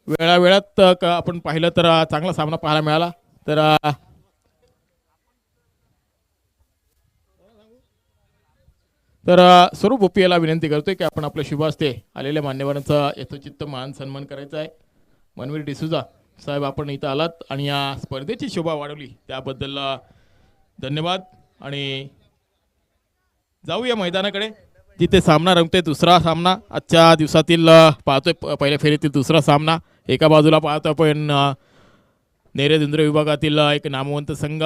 वेळावेळात आपण पाहिलं तर चांगला सामना पाहायला मिळाला. तर तर स्वरूप ओपी याला विनंती करतोय की आपण आपल्या शुभ हस्ते आलेल्या मान्यवरांचा यथोचित्त मान सन्मान करायचा आहे. मनवीर डिसूजा साहेब, आपण इथं आलात आणि या स्पर्धेची शोभा वाढवली त्याबद्दल धन्यवाद. आणि जाऊया मैदानाकडे जिथे सामना रंगतोय. दुसरा सामना आजच्या दिवसातील पाहतोय, पहिल्या फेरीतील दुसरा सामना. एका बाजूला पाहतो आपण नेरे धुंद्रे विभागातील एक नामवंत संघ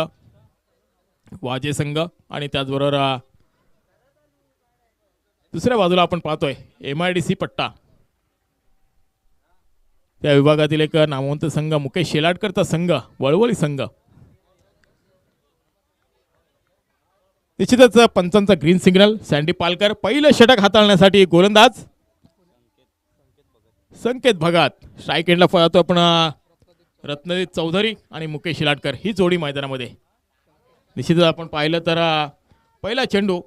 वाजे संघ, आणि त्याचबरोबर दुसऱ्या बाजूला आपण पाहतोय MIDC पट्टा त्या विभागातील एक नामवंत संघ मुकेश शेलाटकरचा संघ वळवळी संघ. निश्चितच पंचांचा ग्रीन सिग्नल. सँडी पालकर पहिलं षटक हाताळण्यासाठी गोलंदाज संकेत भगत. स्ट्राईक एंडला पाहतो आपण रत्नदीप चौधरी आणि मुकेश शिलाटकर ही जोडी मैदानामध्ये. निश्चितच आपण पाहिलं तर पहिला चेंडू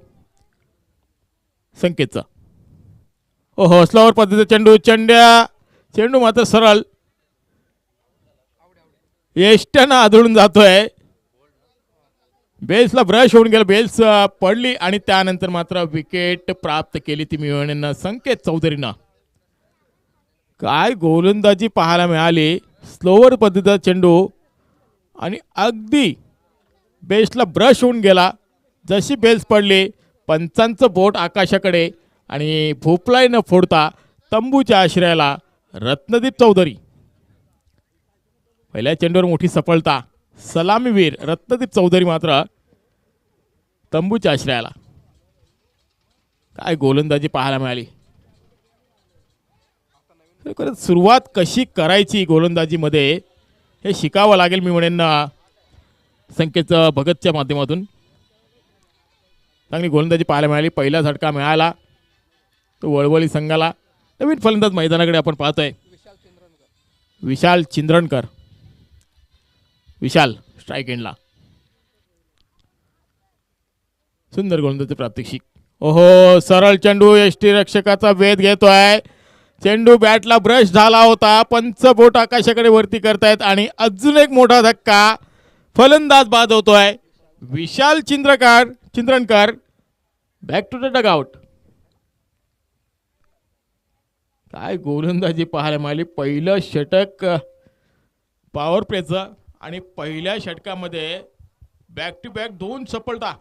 संकेतचा. ओहो, स्लोवर पद्धतीचा चेंडू मात्र सरळ यष्ट्यानं आदळून जातोय. बेल्सला ब्रश होऊन गेला, बेल्स पडली आणि त्यानंतर मात्र विकेट प्राप्त केली ती मिळवण्यानं संकेत चौधरीनं. काय गोलंदाजी पाहायला मिळाली. स्लोवर पद्धतीचा चेंडू आणि अगदी बेल्सला ब्रश होऊन गेला. जशी बेल्स पडली पंचांचं बोट आकाशाकडे आणि भोपळाई न फोडता तंबूच्या आश्रयाला रत्नदीप चौधरी. पहिल्या चेंडूवर मोठी सफलता. सलामीवीर रत्नदीप चौधरी मात्र तंबूच्या आश्रयाला. काय गोलंदाजी पाहायला मिळाली. सुरुवात कशी करायची गोलंदाजीमध्ये हे शिकावं लागेल मी म्हणेन संकेत भगतच्या माध्यमातून. चांगली गोलंदाजी पाहायला मिळाली. पहिला झटका मिळाला तो वळवळी संघाला. नवीन फलंदाज मैदानाकडे आपण पाहतोय विशाल चिंद्रणकर. विशाल स्ट्राईक एंडला. सुंदर गोलंदाजी प्रात्यक्षिक. ओहो, सरळ चेंडू यष्टी रक्षकाचा वेध घेतोय. चेंडू बॅटला ब्रश झाला होता. पंच बोट आकाशाकडे वरती करतायत आणि अजून एक मोठा धक्का. फलंदाज बाद होतोय. विशाल चिंद्रणकर बॅक टू द डगआउट. काय गोलंदाजी पाहायला मिळाली. पहिलं षटक पॉवर प्लेचं आणि पहिल्या षटकामध्ये बॅक टू बॅक 2 सफलता.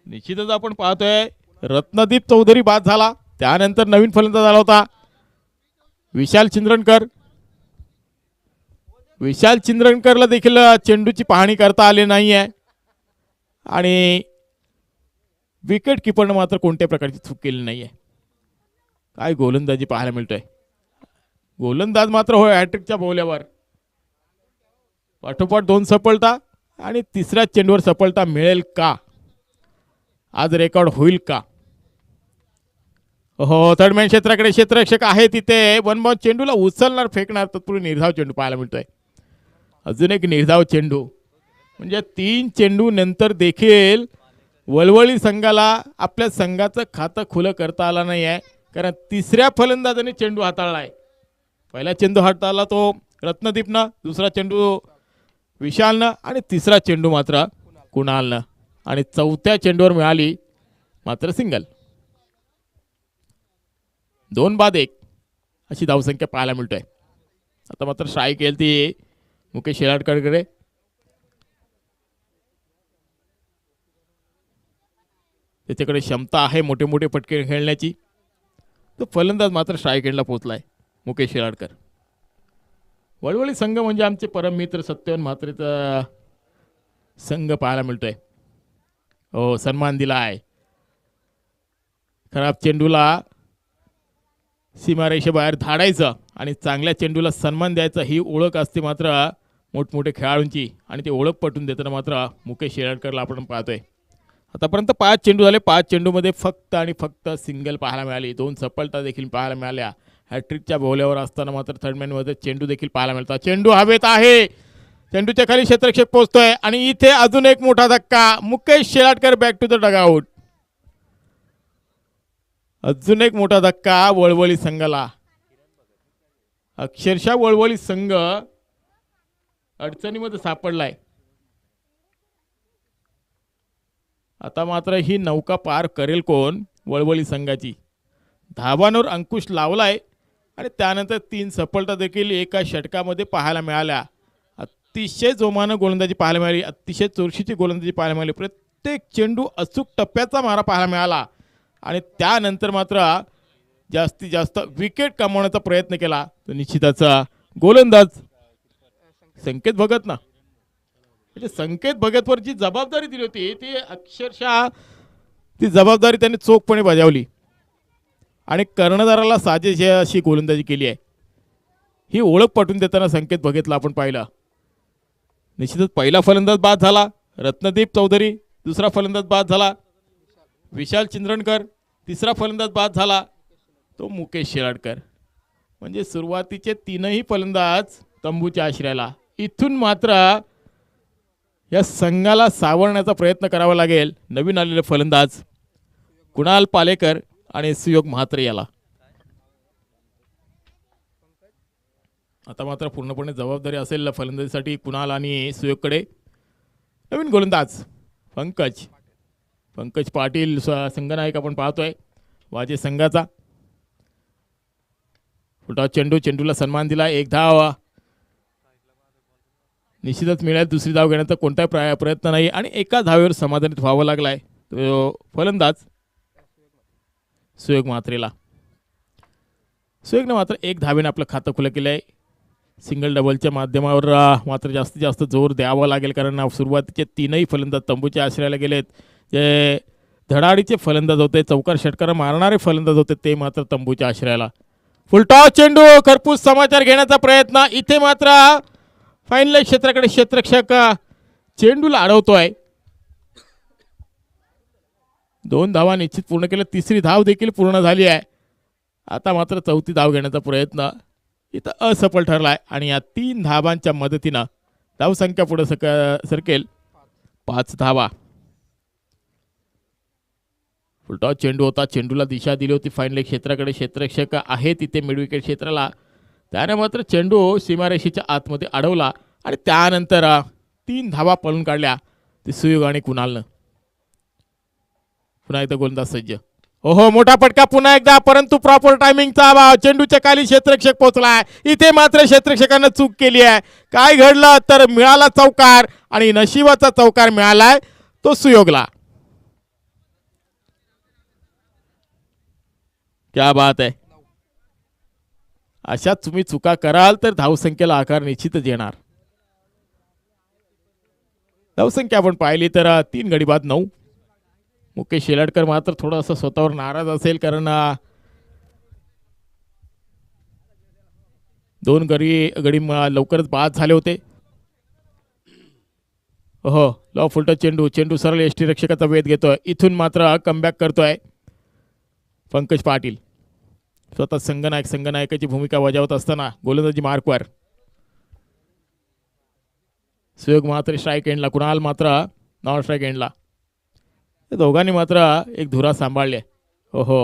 निश्चितच आपण पाहतोय रत्नदीप चौधरी बाद झाला. त्यानंतर नवीन फलंदाज आला होता विशाल चिंद्रणकरला देखील चेंडूची पाहणी करता आली नाहीये आणि विकेट किपरनं मात्र कोणत्या प्रकारची चूक केली नाहीये. काय गोलंदाजी पाहायला मिळतोय. गोलंदाज मात्र होय हॅट्रिकच्या बोल्यावर पाठोपाठ 2 सफलता आणि तिसऱ्या चेंडूवर सफलता मिळेल का. आज रेकॉर्ड होईल का. हो, थर्डमॅन क्षेत्राकडे क्षेत्ररक्षक आहे तिथे. वन बॉल चेंडूला उचलणार फेकणार तत्पूर्वी निर्धाव चेंडू पाहायला मिळतोय. अजून एक निर्धाव चेंडू. म्हणजे 3 चेंडू नंतर देखील वळवळी संघाला आपल्या संघाचं खातं खुलं करता आलं नाही आहे. कारण तिसऱ्या फलंदाजाने चेंडू हाताळलाय. पहिला चेंडू हाताळला तो रत्नदीपनं, दुसरा चेंडू विशालनं आणि तिसरा चेंडू मात्र कुणालनं. आणि चौथ्या चेंडूवर मिळाली मात्र सिंगल. 2 बाद 1 अशी धावसंख्या पाहायला मिळतोय. आता मात्र स्ट्राईक येईल ती मुकेश शेलाटकरकडे. त्याच्याकडे क्षमता आहे मोठे मोठे फटके खेळण्याची. तो फलंदाज मात्र स्ट्राईक एंडला पोहोचलाय मुकेश शेलाटकर. वळवळी संघ म्हणजे आमचे परम मित्र सत्यवन म्हात्रेचा संघ पाहायला मिळतोय. हो, सन्मान दिला आहे. खराब चेंडूला सीमारेषेबाहेर धाडायचं आणि चांगल्या चेंडूला सन्मान द्यायचा ही ओळख असते मात्र मोठमोठे खेळाडूंची. आणि ते ओळख पटून देताना मात्र मुकेश शेलाटकरला आपण पाहतोय. आतापर्यंत 5 चेंडू झाले. 5 चेंडूमध्ये फक्त आणि फक्त सिंगल पाहायला मिळाली. 2 सफलता देखील पाहायला मिळाल्या. हॅट्रिकच्या बोल्यावर असताना मात्र थर्डमॅनमध्ये चेंडू देखील पाहायला मिळतात. चेंडू हवेत आहे. चेंडूच्या खाली क्षेत्ररक्षक पोहोचतोय आणि इथे अजून एक मोठा धक्का. Mukesh Shelatkar back to the dugout. अजून एक मोठा धक्का वळवळी संघाला. अक्षरशः वळवळी संघ अडचणीमध्ये सापडलाय. आता मात्र ही नौका पार करेल कोण? वळवळी संघाची. धावांवर अंकुश लावलाय आणि त्यानंतर 3 सफलता देखील एका षटकामध्ये पाहायला मिळाल्या. अतिशय जोमानं गोलंदाजी पाहायला मिळाली, अतिशय चुरशीची गोलंदाजी पाहायला मिळाली. प्रत्येक चेंडू अचूक टप्प्याचा मारा पाहायला मिळाला आणि त्यानंतर मात्र जास्तीत जास्त विकेट कमवण्याचा प्रयत्न केला. तर निश्चितच गोलंदाज संकेत भगत ना, म्हणजे संकेत भगतवर जी जबाबदारी दिली होती ती अक्षरशः ती जबाबदारी त्यांनी चोखपणे बजावली आणि कर्णधाराला साजेशी अशी गोलंदाजी केली आहे. ही ओळख पटवून देताना संकेत भगतला आपण पाहिलं. निश्चितच पहिला फलंदाज बाद झाला रत्नदीप चौधरी, दुसरा फलंदाज बाद झाला विशाल चिंद्रणकर, तिसरा फलंदाज बाद झाला तो मुकेश शिराडकर. म्हणजे सुरुवातीचे 3ही फलंदाज तंबूच्या आश्रयाला. इथून मात्र या संघाला सावरण्याचा प्रयत्न करावा लागेल नवीन आलेले फलंदाज कुणाल पालेकर आणि सुयोग म्हात्रे याला. आता मात्र पूर्णपणे जबाबदारी असेल फलंदाजीसाठी कुणाल आणि सुयोगकडे. नवीन गोलंदाज पंकज पाटील संघनायक आपण पाहतोय वाजे संघाचा. फुटा चेंडूला सन्मान दिला. 1 धाव निश्चितच मिळेल. दुसरी धाव घेण्याचा कोणताही प्रयत्न नाही आणि एका धावेवर समाधानित व्हावं लागलाय तो फलंदाज सुयोग म्हात्रेला. सुयोगने मात्र 1 धावेने आपलं खातं खुलं केलं आहे. सिंगल डबलच्या माध्यमावर मात्र जास्तीत जास्त जोर द्यावा लागेल कारण सुरुवातीचे 3ही फलंदाज तंबूच्या आश्रयाला गेलेत. जे धडाडीचे फलंदाज होते, चौकार षटकार मारणारे फलंदाज होते ते मात्र तंबूच्या आश्रयाला. फुलटॉस चेंडू, खरपूस समाचार घेण्याचा प्रयत्न. इथे मात्र फाईनल क्षेत्राकडे क्षेत्ररक्षक चेंडूला अडवतोय. 2 धावा निश्चित पूर्ण केल्या, तिसरी धाव देखील पूर्ण झाली आहे. आता मात्र 4थी धाव घेण्याचा प्रयत्न इथं असफल ठरलाय आणि या 3 धावांच्या मदतीनं धावसंख्या पुढे सरकेल 5 धावा. फुलटॉस चेंडू होता, चेंडूला दिशा दिली होती फाईनल क्षेत्राकडे. क्षेत्ररक्षक आहे तिथे मिड विकेट क्षेत्राला. त्याने मात्र चेंडू सीमारेषेच्या आतमध्ये अडवला आणि त्यानंतर 3 धावा पळून काढल्या ते सुयोग आणि कुणालनं. पुन्हा एकदा गोलंदाज सज्ज. ओहो, मोठा फटका पुन्हा एकदा, परंतु प्रॉपर टायमिंगचा अभाव. चेंडूच्या खाली क्षेत्ररक्षक पोहोचलाय. इथे मात्र क्षेत्ररक्षकानं चूक केली आहे. काय घडलं तर मिळाला चौकार आणि नशिबाचा चौकार मिळालाय तो सुयोगला. क्या बात आहे. अशा तुम्ही चुका कराल तर धावसंख्येला आकार निश्चितच येणार. धावसंख्या आपण पाहिली तर 3 गडी बाद 9. मुकेश शिराडकर मात्र थोडासा स्वतःवर नाराज असेल कारण 2 गडी लवकरच बाद झाले होते. हो, लॉ फुलटा चेंडू सरळ एसटी रक्षकाचा वेध घेतोय. इथून मात्र कमबॅक करतोय पंकज पाटील. स्वतः संघनायकाची भूमिका बजावत असताना गोलंदाजी मार्कवर. सुयोग मात्र स्ट्राईक एंडला, कुणाल मात्र नॉन स्ट्राईक एंडला. दोघांनी मात्र एक धुरा सांभाळले. ओहो,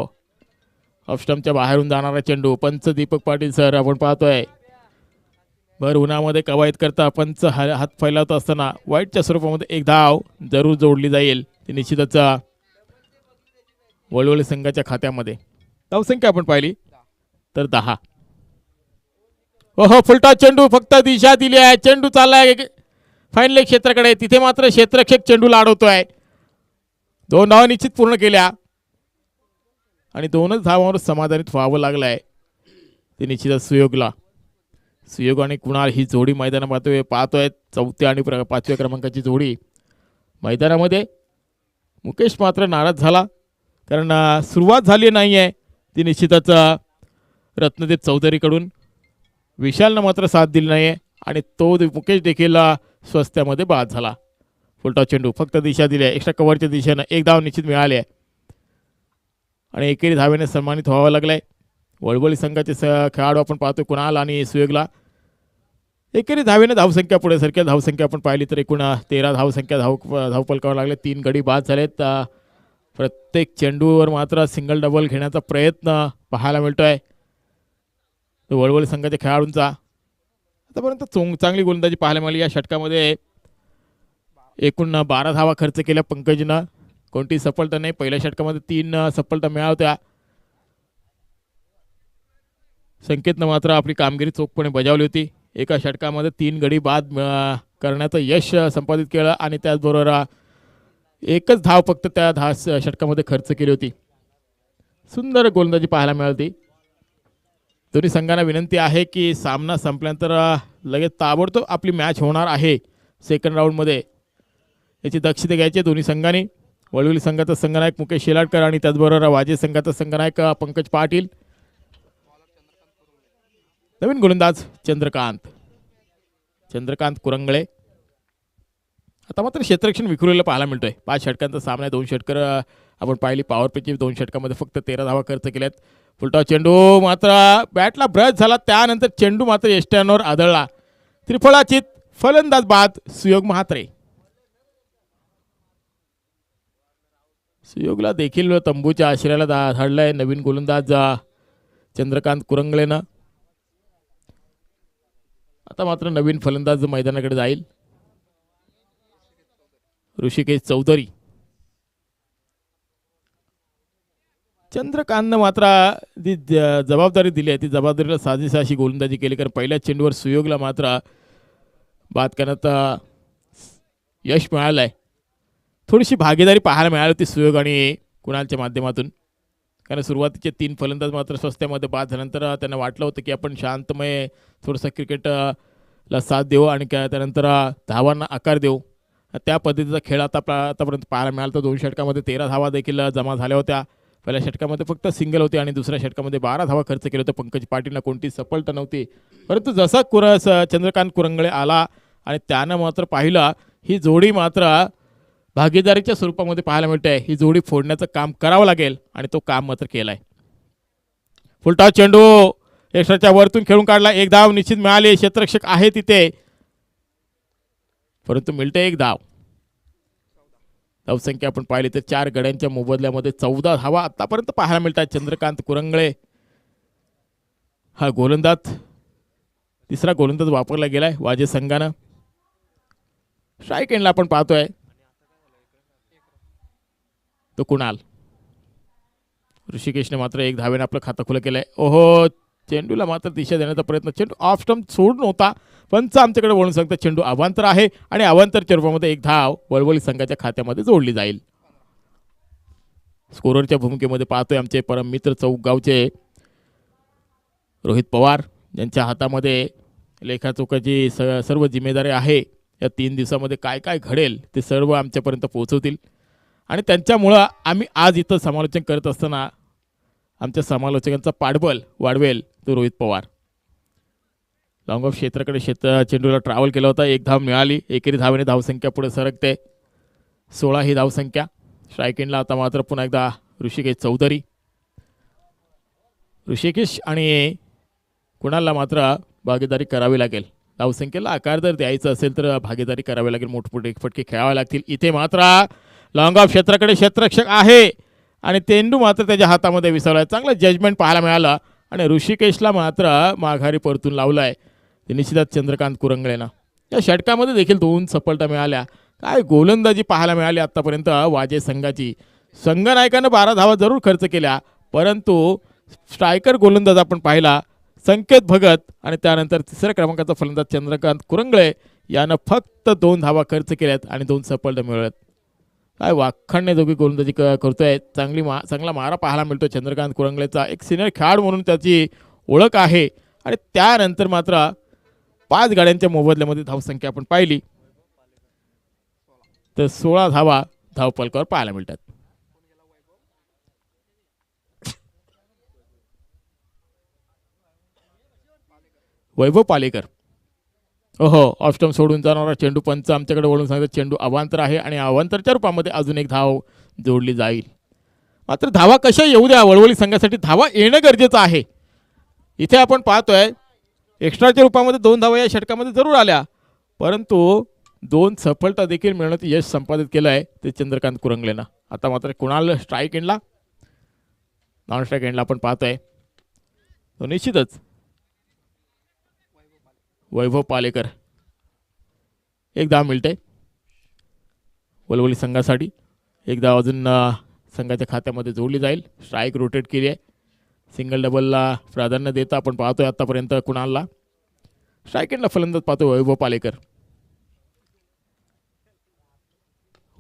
ऑफस्टम्पच्या बाहेरून जाणारा चेंडू. पंच दीपक पाटील सर आपण पाहतोय भर उन्हामध्ये कवायत करता पंच हात फैलावत असताना वाईटच्या स्वरूपामध्ये 1 धाव जरूर जोडली जाईल. ती निश्चितच वळवळी संघाच्या खात्यामध्ये. धावसंख्या आपण पाहिली तर 10. ओहो, फुलटॉस चेंडू, फक्त दिशा दिली आहे. चेंडू चाललाय फाईनल क्षेत्राकडे. तिथे मात्र क्षेत्ररक्षक चेंडूला अडवतोय. 2 धावा निश्चित पूर्ण केल्या आणि 2च धावांवर समाधानित व्हावं लागलंय ते निश्चितच सुयोगला. सुयोग आणि कुणाल ही जोडी मैदानामध्ये पाहतोय. 4थ्या आणि 5व्या क्रमांकाची जोडी मैदानामध्ये. मुकेश मात्र नाराज झाला कारण सुरुवात झाली नाही आहे ती निश्चितच रत्नदीप चौधरीकडून. विशालनं मात्र साथ दिली नाही आहे आणि तो मुकेश देखील स्वस्त्यामध्ये बाद झाला. फुलटॉस चेंडू, फक्त दिशा दिली आहे एक्स्ट्रा कव्हरच्या दिशेनं. 1 धाव निश्चित मिळाली आहे आणि एकेरी धावेने सन्मानित व्हावं लागलंय. वळवळी संघाचे खेळाडू आपण पाहतो कुणाल आणि सुयोगला. एकेरी धावेने धावसंख्या पुढे सरकेल. धावसंख्या आपण पाहिली तर एकूण 13 धावसंख्या धावपलकावर लागले. 3 गडी बाद झालेत. प्रत्येक चेंडूवर मात्र सिंगल डबल घेण्याचा प्रयत्न पाहायला मिळतोय. तो वळवळ संघाच्या खेळाडूंचा. आतापर्यंत चांगली गोलंदाजी पाहायला मिळाली या षटकामध्ये. एकूण 12 धावा खर्च केल्या पंकजनं. कोणती सफलता नाही. पहिल्या षटकामध्ये 3 सफलता मिळाल्या. संकेतनं मात्र आपली कामगिरी चोखपणे बजावली होती. एका षटकामध्ये 3 गडी बाद करण्याचं यश संपादित केलं आणि त्याचबरोबर एकच धाव फक्त त्या षटकामध्ये खर्च केली होती. सुंदर गोलंदाजी पाहायला मिळाली. दोन्ही संघांना विनंती आहे की सामना संपल्यानंतर लगेच ताबडतोब आपली मॅच होणार आहे सेकंड राऊंडमध्ये, याची दक्षता घ्यायची दोन्ही संघांनी. वळवली संघाचा संघनायक मुकेश शेलाटकर आणि त्याचबरोबर वाजे संघाचा संघनायक पंकज पाटील. नवीन गोलंदाज चंद्रकांत कुरंगळे. आता मात्र क्षेत्ररक्षण विखुरलेलं पाहायला मिळतोय. 5 षटकांचा सामना, 2 षटकर आपण पाहिली. पॉवर प्लेची 2 षटकामध्ये फक्त 13 धावा खर्च केल्यात. फुलटॉ चेंडू मात्र बॅटला ब्रश झाला, त्यानंतर चेंडू मात्र यष्ट्यांवर आदळला. त्रिफळाचित फलंदाज बाद सुयोग म्हात्रे. सुयोगला देखील तंबूच्या आश्रयाला धाडलाय नवीन गोलंदाज चंद्रकांत कुरंगळेनं. आता मात्र नवीन फलंदाज मैदानाकडे जाईल, ऋषिकेश चौधरी. चंद्रकांतनं मात्र जी जबाबदारी दिली आहे ती जबाबदारीला साजेशी अशी गोलंदाजी केली, कारण पहिल्या चेंडूवर सुयोगला मात्र बाद करण्यात यश मिळालं आहे. थोडीशी भागीदारी पाहायला मिळाली होती सुयोग आणि कुणालच्या माध्यमातून, कारण सुरुवातीचे 3 फलंदाज मात्र स्वस्त्यामध्ये बाद झाल्यानंतर त्यांना वाटलं होतं की आपण शांतमय थोडंसं क्रिकेटला साथ देऊ आणि त्यानंतर धावांना आकार देऊ. त्या पद्धतीचा खेळ आतापर्यंत पाहायला मिळाला. तर 2 षटकामध्ये 13 धावा देखील जमा झाल्या होत्या. पहिल्या षटकामध्ये फक्त सिंगल होते आणि दुसऱ्या षटकामध्ये 12 धावा खर्च केले होते. पंकज पाटीलला कोणती सफलता नव्हती, परंतु जसा चंद्रकांत कुरंगळे आला आणि त्यानं मात्र पाहिलं ही जोडी मात्र भागीदारीच्या स्वरूपामध्ये पाहायला मिळते. ही जोडी फोडण्याचं काम करावं लागेल आणि तो काम मात्र केलाय. फुलटॉस चेंडू एक्स्ट्राच्या वरतून खेळून काढला. 1 धाव निश्चित मिळाली. क्षेत्ररक्षक आहे तिथे, परंतु मिळते 1 धाव. धावसंख्या आपण पाहिली तर 4 गड्यांच्या मोबदल्यामध्ये 14 धावा आतापर्यंत पाहायला मिळतात. चंद्रकांत कुरंगळे हा गोलंदाज, तिसरा गोलंदाज वापरला गेलाय वाजे संघानं. स्ट्राईक एंडला आपण पाहतोय तो कुणाल. ऋषिकेशने मात्र 1 धावेने आपलं खातं खुलं केलंय. ओहो, चेंडूला मात्र दिशा देण्याचा प्रयत्न, चेंडू ऑफ स्टंप सोडून होता. पंच आमच्याकडे वळून सांगतात चेंडू अवांतर आहे आणि अवांतरच्या रूपामध्ये 1 धाव वळवली संघाच्या खात्यामध्ये जोडली जाईल. स्कोररच्या भूमिकेमध्ये पाहतोय आमचे परम मित्र चौकगावचे रोहित पवार, ज्यांच्या हातामध्ये लेखाचोखाची सर्व जिम्मेदारी आहे. या 3 दिवसामध्ये काय काय घडेल ते सर्व आमच्यापर्यंत पोहोचवतील आणि त्यांच्यामुळं आम्ही आज इथं समालोचन करत असताना आमच्या समालोचकांचा पाठबळ वाढवेल तो रोहित पवार. लॉंग ऑफ क्षेत्राकडे चेंडूला ट्रॅव्हल केला होता. 1 धाव मिळाली. एकेरी धावेने धावसंख्या पुढे सरकते. 16 ही धावसंख्या. स्ट्राईक एंडला आता मात्र पुन्हा एकदा ऋषिकेश चौधरी. ऋषिकेश आणि कुणालला मात्र भागीदारी करावी लागेल. धावसंख्येला आकार जर द्यायचा असेल तर भागीदारी करावी लागेल. मोठमोठे फटके खेळावे लागतील. इथे मात्र लॉंग ऑफ क्षेत्राकडे क्षेत्ररक्षक आहे आणि चेंडू मात्र त्याच्या हातामध्ये विसरलाय. चांगलं जजमेंट पाहायला मिळालं आणि ऋषिकेशला मात्र माघारी परतून लावलाय ते निश्चितच चंद्रकांत कुरंगळेनं. या षटकामध्ये देखील 2 सफलता मिळाल्या. काय गोलंदाजी पाहायला मिळाली आत्तापर्यंत वाजे संघाची. संघनायकानं 12 धावा जरूर खर्च केल्या, परंतु स्ट्रायकर गोलंदाज आपण पाहिला संकेत भगत आणि त्यानंतर 3ऱ्या क्रमांकाचा फलंदाज चंद्रकांत कुरंगळे यानं फक्त 2 धावा खर्च केल्यात आणि 2 सफलता मिळवल्यात. काय वाखाणण्याजोगी गोलंदाजी करतोय. चांगला मारा पाहायला मिळतो चंद्रकांत कुरंगळेचा. एक सिनियर खेळाडू म्हणून त्याची ओळख आहे आणि त्यानंतर मात्र 5 गाड्यांच्या मोबदल्यामध्ये धावसंख्या आपण पाहिली तर 16 धावा धावफलकावर पाहायला मिळतात. वैभव पालेकर. ओहो, ऑफ स्टंप सोडून जाणारा चेंडू. पंच आमच्याकडे वळून सांगतात चेंडू अवांतर आहे आणि अवांतरच्या रूपामध्ये अजून 1 धाव जोडली जाईल. मात्र धावा कशा येऊ द्या, वळवली संघासाठी धावा येणं गरजेचं आहे. इथे आपण पाहतोय एक्स्ट्राच्या रूपामध्ये 2 धावा या षटकामध्ये जरूर आल्या, परंतु 2 सफलता देखील मिळवण्याचं यश संपादित केलं आहे ते चंद्रकांत कुरंगळेनं. आता मात्र कुणाल स्ट्राईक एंडला, नॉन स्ट्राईक एंडला आपण पाहतोय तो निश्चितच वैभव पालेकर. एक धाव मिळते वलवली संघासाठी. एक धाव अजून संघाच्या खात्यामध्ये जोडली जाईल. स्ट्राईक रोटेट केली आहे. सिंगल डबलला प्राधान्य देता आपण पाहतोय आतापर्यंत कुणालला. स्ट्राईक एंडला फलंदाज पाहतोय वैभव पालेकर.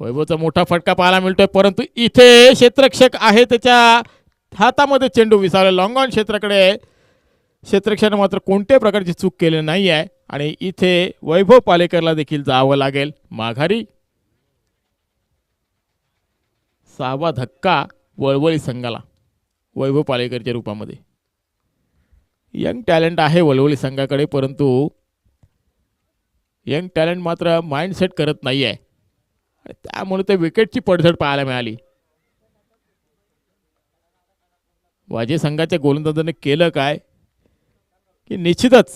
वैभवचा मोठा फटका पाहायला मिळतोय, परंतु इथे क्षेत्ररक्षक आहे त्याच्या हातामध्ये चेंडू विसावला. लॉंग ऑन क्षेत्राकडे क्षेत्ररक्षकाने मात्र कोणत्याही प्रकारची चूक केली नाही आहे आणि इथे वैभव पालेकरला देखील जावं लागेल माघारी. 6वा धक्का वळवळी संघाला वैभव पालेकरच्या रूपामध्ये. यंग टॅलेंट आहे वळवळी संघाकडे, परंतु यंग टॅलेंट मात्र माइंडसेट करत नाही आहे, त्यामुळे ते विकेटची पडझड पाहायला मिळाली. वाजे संघाच्या गोलंदाजाने केलं काय की निश्चितच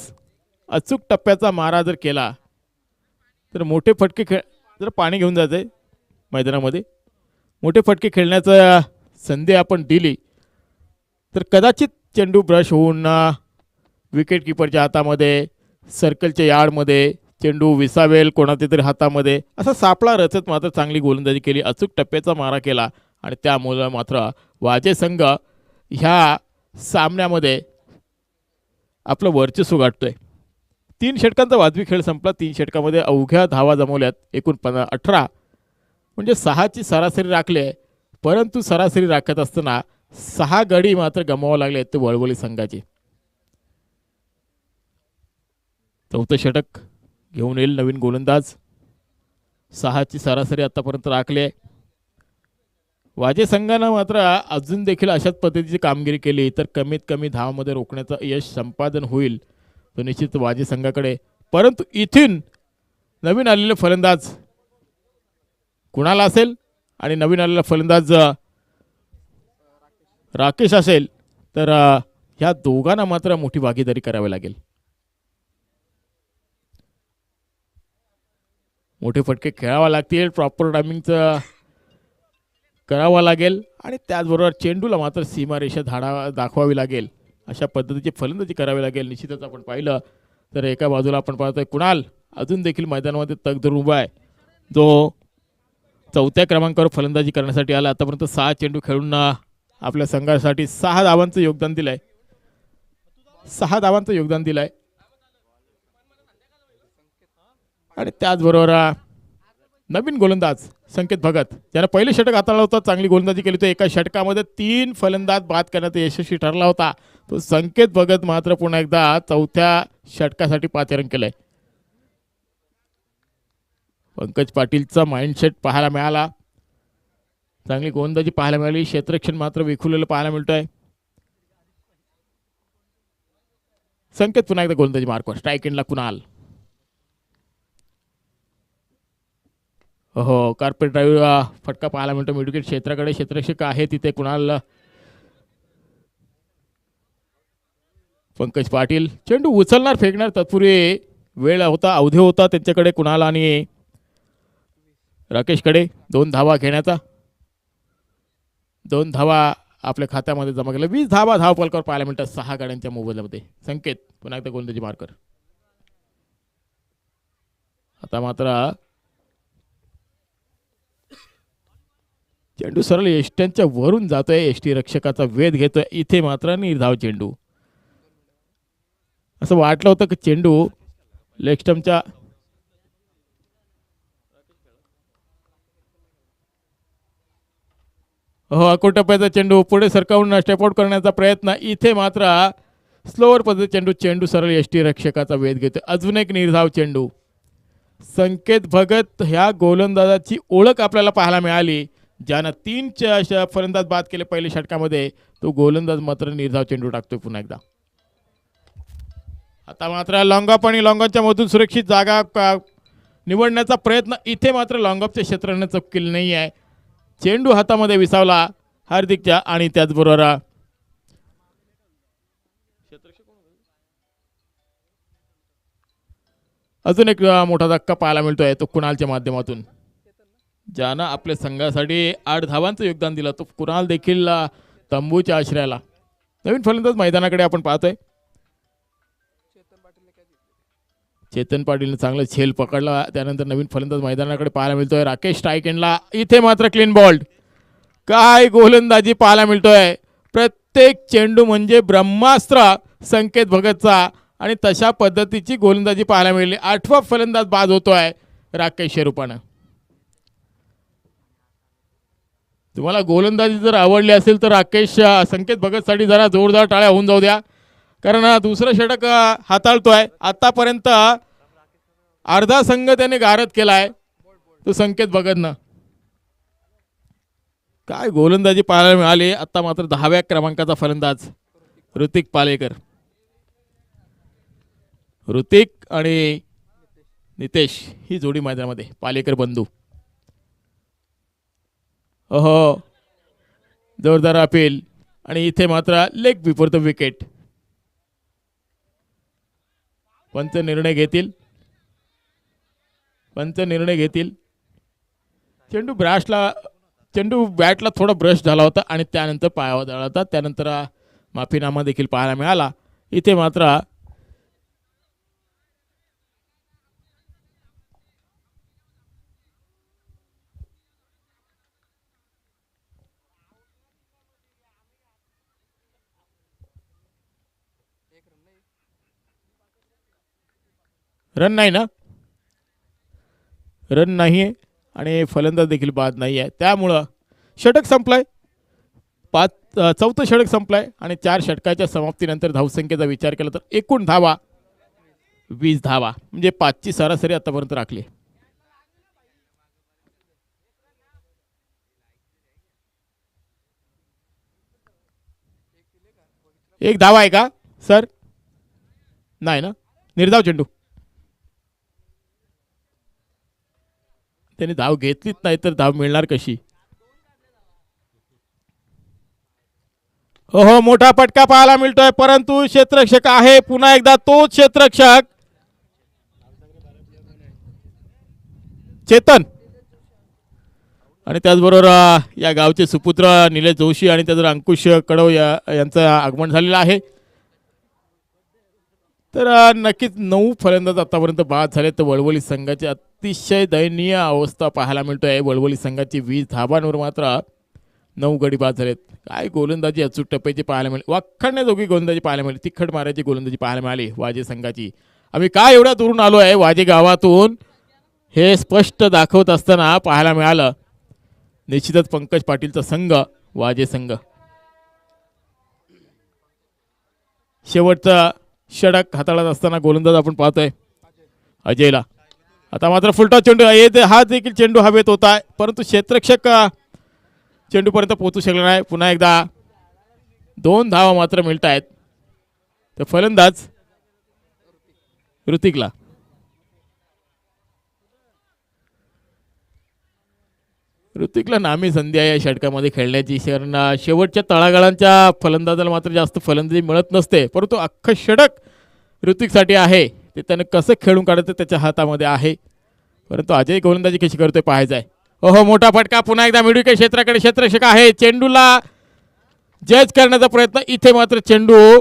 अचूक टप्प्याचा मारा जर केला तर मोठे फटके जर पाणी घेऊन जायचे मैदानामध्ये, मोठे फटके खेळण्याचा संधी आपण दिली तर कदाचित चेंडू ब्रश होऊन विकेट किपरच्या हातामध्ये, सर्कलच्या यार्डमध्ये चेंडू विसावेल कोणाच्या तरी हातामध्ये, असा सापळा रचत मात्र चांगली गोलंदाजी केली. अचूक टप्प्याचा मारा केला आणि त्यामुळे मात्र वाजे संघ ह्या सामन्यामध्ये आपलं वर्चस्व गाठतोय. 3 षटकांचा वाजवी खेळ संपला. 3 षटकामध्ये अवघ्या धावा जमवल्यात. एकूण 18 म्हणजे 6ची सरासरी राखली आहे, परंतु सरासरी राखत असताना 6 गडी मात्र गमावं लागले ते वळवळी संघाचे. 4थं षटक घेऊन येईल नवीन गोलंदाज. 6ची सरासरी आतापर्यंत राखली आहे. वाजे संघानं मात्र अजून देखील अशाच पद्धतीची कामगिरी केली तर कमीत कमी धावामध्ये रोखण्याचं यश संपादन होईल तो निश्चित वाजे संघाकडे. परंतु इथून नवीन आलेले फलंदाज कुणाला असेल आणि नवीन आलेला फलंदाज राकेश असेल तर ह्या दोघांना मात्र मोठी भागीदारी करावी लागेल. मोठे फटके खेळावा लागतील, प्रॉपर टायमिंगचं करावं लागेल आणि त्याचबरोबर चेंडूला मात्र सीमारेषा दाखवावी लागेल. अशा पद्धतीची फलंदाजी करावी लागेल. निश्चितच आपण पाहिलं तर एका बाजूला आपण पाहतोय कुणाल अजून देखील मैदानामध्ये तग धरून उभा आहे, जो 4थ्या क्रमांकावर फलंदाजी करण्यासाठी आला. आतापर्यंत 6 चेंडू खेळून आपल्या संघासाठी 6 धावांचं योगदान दिलंय. 6 धावांचं योगदान दिलंय आणि त्याचबरोबर नवीन गोलंदाज संकेत भगत ज्यानं पहिले षटक हाताळलं होतं, चांगली गोलंदाजी केली होती. एका षटकामध्ये 3 फलंदाज बाद करण्यात यशस्वी ठरला होता तो संकेत भगत मात्र पुन्हा एकदा 4थ्या षटकासाठी पाचारण केलंय. पंकज पाटीलचा माइंडसेट पाहायला मिळाला, चांगली गोलंदाजी पाहायला मिळाली. क्षेत्ररक्षण मात्र विखुरलेलं पाहायला मिळतंय. संकेत पुन्हा एकदा गोलंदाजी मार्कवर. स्ट्राईक एंडला कुणाल. हो, कार्पेट ड्राईव्ह फटका पाहायला मिळतो मिडविकेट क्षेत्राकडे. क्षेत्ररक्षक आहे तिथे कुणाल. पंकज पाटील चेंडू उचलणार फेकणार तत्पूर्वी वेळ होता, अवधी होता त्यांच्याकडे कुणाल आणि राकेशकडे. 2 धावा घेण्याचा, 2 धावा आपल्या खात्यामध्ये जमा केल्या. 20 धावा धाव फलकावर पाहायला मिळतात 6 गाड्यांच्या मोबदल्यामध्ये. संकेत पुन्हा एकदा गोलंदाजी मार्कर. आता मात्र चेंडू सरळ एष्ट्यांच्या वरून जातोय, एसटी रक्षकाचा वेध घेतोय. इथे मात्र निर्धाव चेंडू. असं वाटलं होतं की चेंडू लेग स्टंपच्या अकोटप्प्याचा चेंडू पुढे सरकावून स्टेप आउट करण्याचा प्रयत्न. इथे मात्र स्लोअर पद्धती चेंडू सरळ एसटी रक्षकाचा वेध घेतोय. अजून एक निर्धाव चेंडू. संकेत भगत ह्या गोलंदाजाची ओळख आपल्याला पाहायला मिळाली, ज्यानं 3 फलंदाज बाद केले पहिल्या षटकामध्ये. तो गोलंदाज मात्र निर्धाव चेंडू टाकतोय पुन्हा एकदा. आता मात्र लॉंगअप आणि लॉंगऑनच्या मधून सुरक्षित जागा निवडण्याचा प्रयत्न. इथे मात्र लॉंगअपच्या क्षेत्राने चूक केली नाही आहे. चेंडू हातामध्ये विसावला हार्दिकच्या आणि त्याचबरोबर अजून एक मोठा धक्का पाहायला मिळतोय तो कुणालच्या माध्यमातून, ज्यानं आपल्या संघासाठी 8 धावांचं योगदान दिलं. तो कुणाल देखील तंबूच्या आश्रयाला. नवीन फलंदाज मैदानाकडे आपण पाहतोय. चेतन पाटीलने चांगला झेल पकडला. त्यानंतर नवीन फलंदाज मैदानाकडे पाहायला मिळतोय राकेश स्ट्रायकेंडला. इथे मात्र क्लीन बॉल्ड. काय गोलंदाजी पाहायला मिळतोय. प्रत्येक चेंडू म्हणजे ब्रह्मास्त्र संकेत भगतचा आणि तशा पद्धतीची गोलंदाजी पाहायला मिळाली. 8वा फलंदाज बाद होतोय राकेश शेरुपानं. तुम्हाला गोलंदाजी जर आवडली असेल तर राकेश संकेत भगतसाठी जरा जोरदार टाळ्या होऊन जाऊ द्या, कारण दुसरं षटक हाताळतोय. आतापर्यंत अर्धा संघ त्याने गारद केलाय तो संकेत भगतनं. काय गोलंदाजी पाहायला मिळाली. आता मात्र 10व्या क्रमांकाचा फलंदाज ऋतिक पालेकर. ऋतिक आणि नितेश ही जोडी मैदानामध्ये. पालेकर बंधू. ओहो, जोरदार अपील आणि इथे मात्र लेग बिफोर द विकेट. पंच निर्णय घेतील. चेंडू बॅटला थोडा ब्रश झाला होता आणि त्यानंतर पायावर झाला होता. त्यानंतर माफीनामा देखील पाहायला मिळाला. इथे मात्र रन नाही ना, रन नाही आहे आणि फलंदाज देखील बाद नाही आहे. त्यामुळं षटक संपलाय. चौथं षटक संपलाय आणि 4 षटकाच्या समाप्तीनंतर धावसंख्येचा विचार केला तर एकूण धावा 20 धावा, म्हणजे 5ची सरासरी आतापर्यंत राखली. एक धावा आहे का सर? नाही ना, निर्धाव चेंडू. त्यांनी धाव घेतलीच नाही तर धाव मिळणार कशी? ओहो, मोठा फटका पाहायला मिळतोय, परंतु क्षेत्ररक्षक आहे पुन्हा एकदा तोच क्षेत्ररक्षक चेतन. आणि त्याचबरोबर या गावचे सुपुत्र निलेश जोशी आणि त्याचबरोबर अंकुश कडव यांचं आगमन झालेलं आहे. तर नक्कीच 9 फलंदाज आतापर्यंत बाद झाले. तर वळवली संघाची अतिशय दयनीय अवस्था पाहायला मिळतोय. वळवली संघाची 20 धावांवर मात्र 9 गडी बाद झालेत. काय गोलंदाजी अचूक टप्प्याची पाहायला मिळाली. वाखाणण्या जोगी गोलंदाजी पाहायला मिळाली. तिखट मारायची गोलंदाजी पाहायला मिळाली वाजे संघाची. आम्ही काय एवढ्या दुरून आलो आहे वाजे गावातून हे स्पष्ट दाखवत असताना पाहायला मिळालं. निश्चितच पंकज पाटीलचा संघ वाजे संघ. शेवटचा षटक हाताळत असताना गोलंदाज आपण पाहतोय अजयला. आता मात्र फुलटॉस चेंडू हा देखील चेंडू हवेत होता, परंतु क्षेत्ररक्षक चेंडूपर्यंत पोहोचू शकला नाही. पुन्हा एकदा 2 धावा मात्र मिळत आहेत. तर फलंदाज ऋतिकला. ऋतिकला नामी संधी आहे या षटकामध्ये खेळण्याची, कारण शेवटच्या तळागाळांच्या फलंदाजाला मात्र जास्त फलंदाजी मिळत नसते, परंतु अख्खं षटक ऋतिकसाठी आहे. ते त्यानं कसं खेळून काढायचं त्याच्या हातामध्ये आहे. परंतु अजय गोलंदाजी कशी करतोय पाहायचं आहे. ओहो, मोठा फटका पुन्हा एकदा मिडविकेट क्षेत्राकडे. क्षेत्ररक्षक आहे, चेंडूला जज करण्याचा प्रयत्न. इथे मात्र चेंडू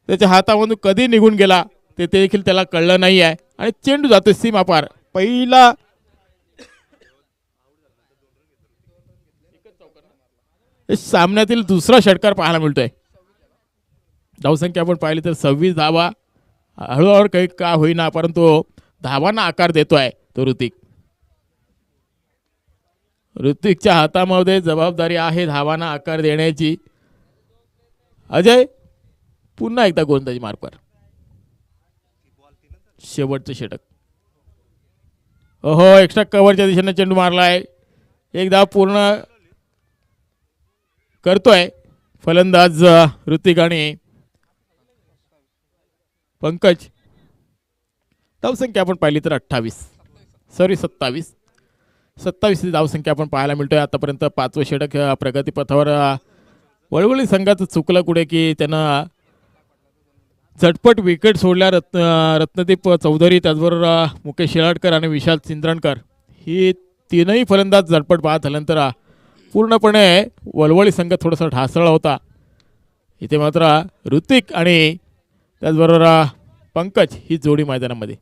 त्याच्या हातामधून कधी निघून गेला ते देखील त्याला कळलं नाही आहे आणि चेंडू जातोय सीमापार. पहिला सामन्यातील दुसरा षटकार पाहायला मिळतोय. धावसंख्या आपण पाहिली तर 26 धावा. हळूहळू काही का होईना परंतु धावांना आकार देतोय तो ऋतिक. ऋतिकच्या हातामध्ये जबाबदारी आहे धावांना आकार देण्याची. अजय पुन्हा एकदा गोलंदाजी मार्कवर. शेवटचं षटक. ओहो, एक्स्ट्रा कव्हरच्या दिशेने चेंडू मारलाय. एक धाव पूर्ण करतोय फलंदाज ऋतिक आणि पंकज. धावसंख्या आपण पाहिली तर 27 धावसंख्या आपण पाहायला मिळतोय. आतापर्यंत 5वं षटक प्रगतीपथावर. वळवली संघाचं चुकलं कुठे की त्यांना झटपट विकेट सोडल्या. रत्नदीप चौधरी, त्याचबरोबर मुकेश शिराडकर आणि विशाल चिंद्रणकर ही 3ही फलंदाज झटपट बाद झाल्यानंतर पूर्णपणे वळवली संघ थोडासा ढासळला होता. इथे मात्र ऋतिक आणि त्याचबरोबर पंकज ही जोडी मैदानामध्ये.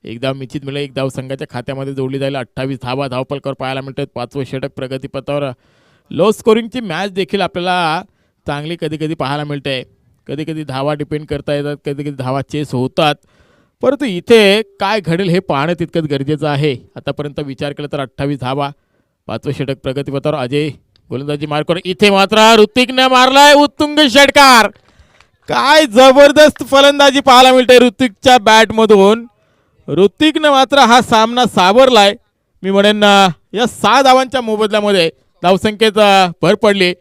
एक धाव निश्चित मिळेल, एक धाव संघाच्या खात्यामध्ये जोडली जाईल. 28 धावा धावफलकावर पाहायला मिळतात. 5वं षटक प्रगतीपथावर. लो स्कोरिंगची मॅच देखील आपल्याला चांगली कधी कधी पाहायला मिळते. कधी कधी धावा डिपेंड करता येतात, कधी कधी धावा चेस होतात. परंतु इथे काय घडेल हे पाहणं तितकंच गरजेचं आहे. आतापर्यंत विचार केला तर 28 धावा, 5वं षटक प्रगतीपथावर. अजय गोलंदाजी मार्कवर. इथे मात्र ऋतिकने मारलाय उत्तुंग षटकार. काय जबरदस्त फलंदाजी पाहायला मिळते ऋतिकच्या बॅटमधून. ऋतिकने मात्र हा सामना सावरलाय. मी म्हणेन या 6 धावांच्या मोबदल्यामध्ये धावसंख्येत भर पडली.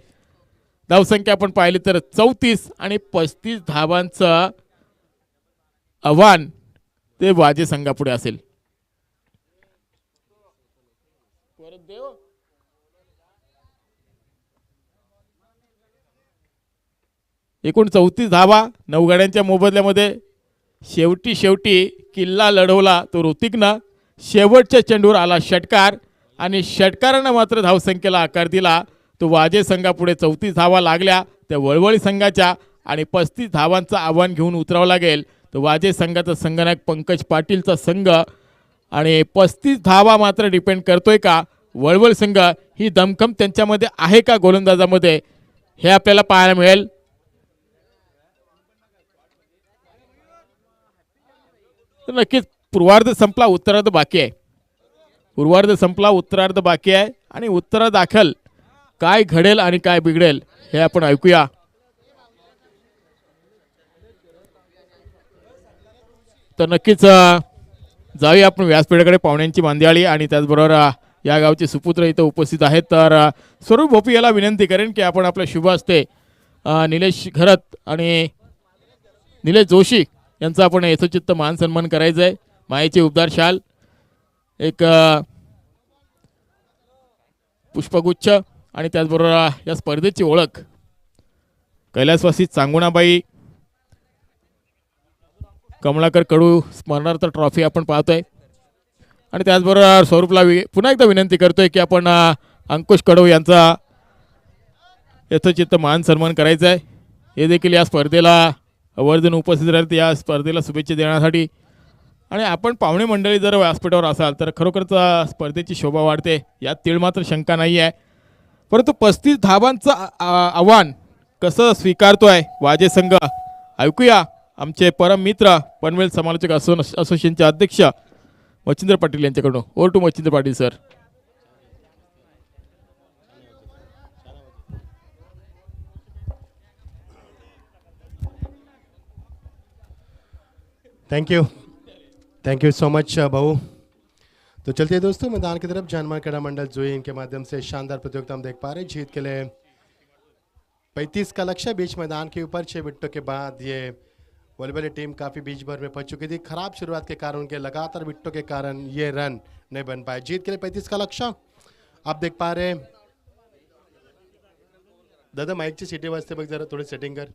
धावसंख्या आपण पाहिली तर 34 आणि 35 धावांचं आव्हान ते वाजे संघापुढे असेल. एकूण 34 धावा 9 गाड्यांच्या मोबदल्यामध्ये. शेवटी किल्ला लढवला तो ऋतिकनं. शेवटच्या चेंडूवर आला षटकार आणि षटकारानं मात्र धावसंख्येला आकार दिला. तो वाजे संघापुढे 34 धावा लागल्या त्या वळवळी संघाच्या आणि 35 धावांचं आव्हान घेऊन उतरावं लागेल. तो वाजे संघाचा संघनायक पंकज पाटीलचा संघ आणि 35 धावा मात्र डिपेंड करतोय का वळवळ संघ. ही दमखम त्यांच्यामध्ये आहे का गोलंदाजामध्ये हे आपल्याला पाहायला मिळेल. तर नक्कीच पूर्वार्ध संपला, उत्तरार्ध बाकी आहे. पूर्वार्ध संपला, उत्तरार्ध बाकी आहे आणि उत्तरादाखल काय घडेल आणि काय बिघडेल हे आपण ऐकूया. तर नक्कीच जाऊया आपण व्यासपीठाकडे. पाहुण्यांची मांदियाळी आणि त्याचबरोबर या गावचे सुपुत्र इथं उपस्थित आहेत. तर स्वरूप भोपी याला विनंती करेन की आपण आपल्या शुभ हस्ते निलेश घरत आणि निलेश जोशी यांचा आपण यथोचित्त मान सन्मान करायचा आहे. मायेचे उबदार शाल, एक पुष्पगुच्छ आणि त्याचबरोबर या स्पर्धेची ओळख कैलासवासी चांगुणाबाई कमलाकर कडू स्मरणार्थ ट्रॉफी आपण पाहतोय. आणि त्याचबरोबर स्वरूपला पुन्हा एकदा विनंती करतोय की आपण अंकुश कडू यांचा यथोचित्त मान सन्मान करायचा आहे. हे देखील या स्पर्धेला आवर्जून उपस्थित राहतात, या स्पर्धेला शुभेच्छा देण्यासाठी. आणि आपण पाहुणे मंडळी जर व्यासपीठावर असाल तर खरोखरच स्पर्धेची शोभा वाढते, यात तीळ मात्र शंका नाही आहे. परंतु 35 धावांचं आव्हान कसं स्वीकारतोय वाजे संघ ऐकूया आमचे परम मित्र पनवेल समालोचक असोसिएशनचे अध्यक्ष मच्छिंद्र पाटील यांच्याकडून. Over to Machhindra Patil sir. Thank you so much भाऊ. तो चलते हैं दोस्तों मैदान की तरफ. जानमार क्रीड़ा मंडल जोई इनके माध्यम से शानदार प्रतियोगिता हम देख पा रहे हैं. जीत के लिए 35 का लक्ष्य. बीच मैदान के ऊपर 6 विकेटों के बाद ये वॉलीबॉल टीम काफ़ी बीच भर में फंस चुकी थी. खराब शुरुआत के कारण उनके लगातार विकेटों के कारण ये रन नहीं बन पाए. जीत के लिए 35 का लक्ष्य आप देख पा रहे हैं. दादा माईकची सिटी वाजते बघ, जरा थोडी सेटिंग कर.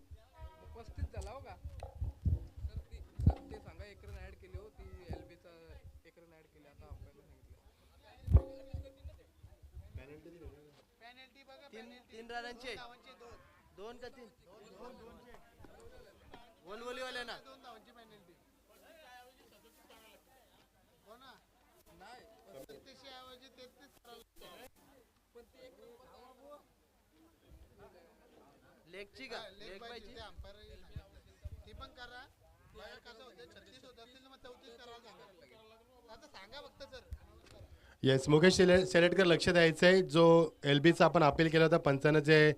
येस मुकेश सेलेटकर लक्ष द्यायचं आहे. जो LBचा आपण अपील केला होता, पंचानं जे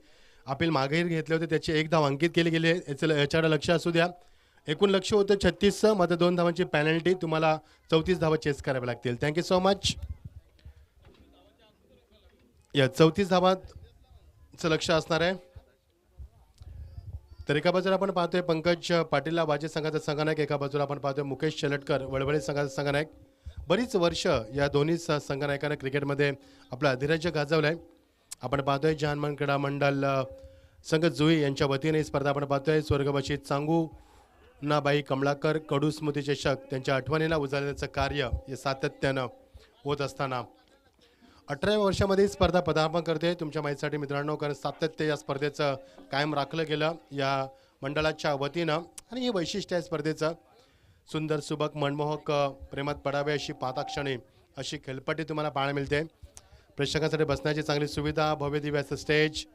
अपील मागे घेतले होते त्याची 1 धाव अंकित केली गेली आहे. याच्याकडे लक्ष असू द्या. एकूण लक्ष होतं 36 मध्ये 2 धावांची पेनल्टी. तुम्हाला 34 धावा चेस कराव्या लागतील. Thank you so much. या 34 धावांचं लक्ष असणार आहे. तर एका बाजूला आपण पाहतोय पंकज पाटीलला वाजे संघाचा संघनायक, एका बाजूला आपण पाहतोय मुकेश शेलटकर वळवळी संघाचा संघनायक. बरीच वर्ष या दोन्ही संघनायकांना क्रिकेटमध्ये आपला अधिराज्य गाजवलं आहे. आपण पाहतोय जानमान क्रीडा मंडळ संघ जुई यांच्या वतीने ही स्पर्धा आपण पाहतोय. स्वर्गवासी चांगुणाबाई कमलाकर कडू स्मृती चषक त्यांच्या आठवणीला उजाळण्याचं कार्य हे सातत्यानं होत असताना 18व्या वर्षामध्ये स्पर्धा पदार्पण करते. तुमच्या माहितीसाठी मित्रांनो, कारण सातत्य या स्पर्धेचं कायम राखलं गेलं. या मंडळाच्या वतीनं आणि हे वैशिष्ट्य आहे स्पर्धेचं. सुंदर सुबक मनमोहक प्रेमात पडावे अशी पाताक्षणी अशी खेळपट्टी तुम्हाला पाहायला मिळते. प्रेक्षकांसाठी बसण्याची चांगली सुविधा, भव्य दिव्य असं स्टेज,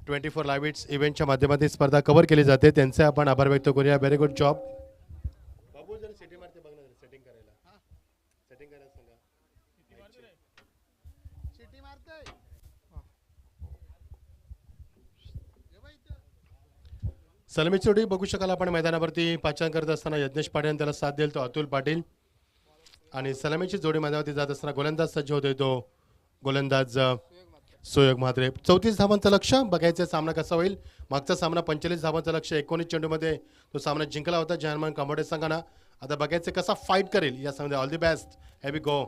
24 लाईव्ह इट्स इव्हेंटच्या माध्यमातून स्पर्धा कव्हर केली जाते. त्यांचे आपण आभार व्यक्त करूया. Very good job. बाबू जर सेटिंग मारते बघ ना, सेटिंग करायला सेटिंग करायला सांगा. सलमी चोटी बघू शकाल आपण मैदानावरती पाचारण करत असताना यज्ञेश पाटील त्याला साथ देईल तो अतुल पाटील. आणि सलामीची जोडी मैदानावरती जात असताना गोलंदाज सज्ज होतोय तो गोलंदाज सुयोग म्हात्रे. 34 धावांचं लक्ष बघायचं सामना कसा होईल. मागचा सामना 45 धावांचं लक्ष 19 चेंडूमध्ये तो सामना जिंकला होता जहानमान कांबोडे संघानं. आता बघायचं कसा फाईट करेल या संघामध्ये. All the best. हॅवी गो.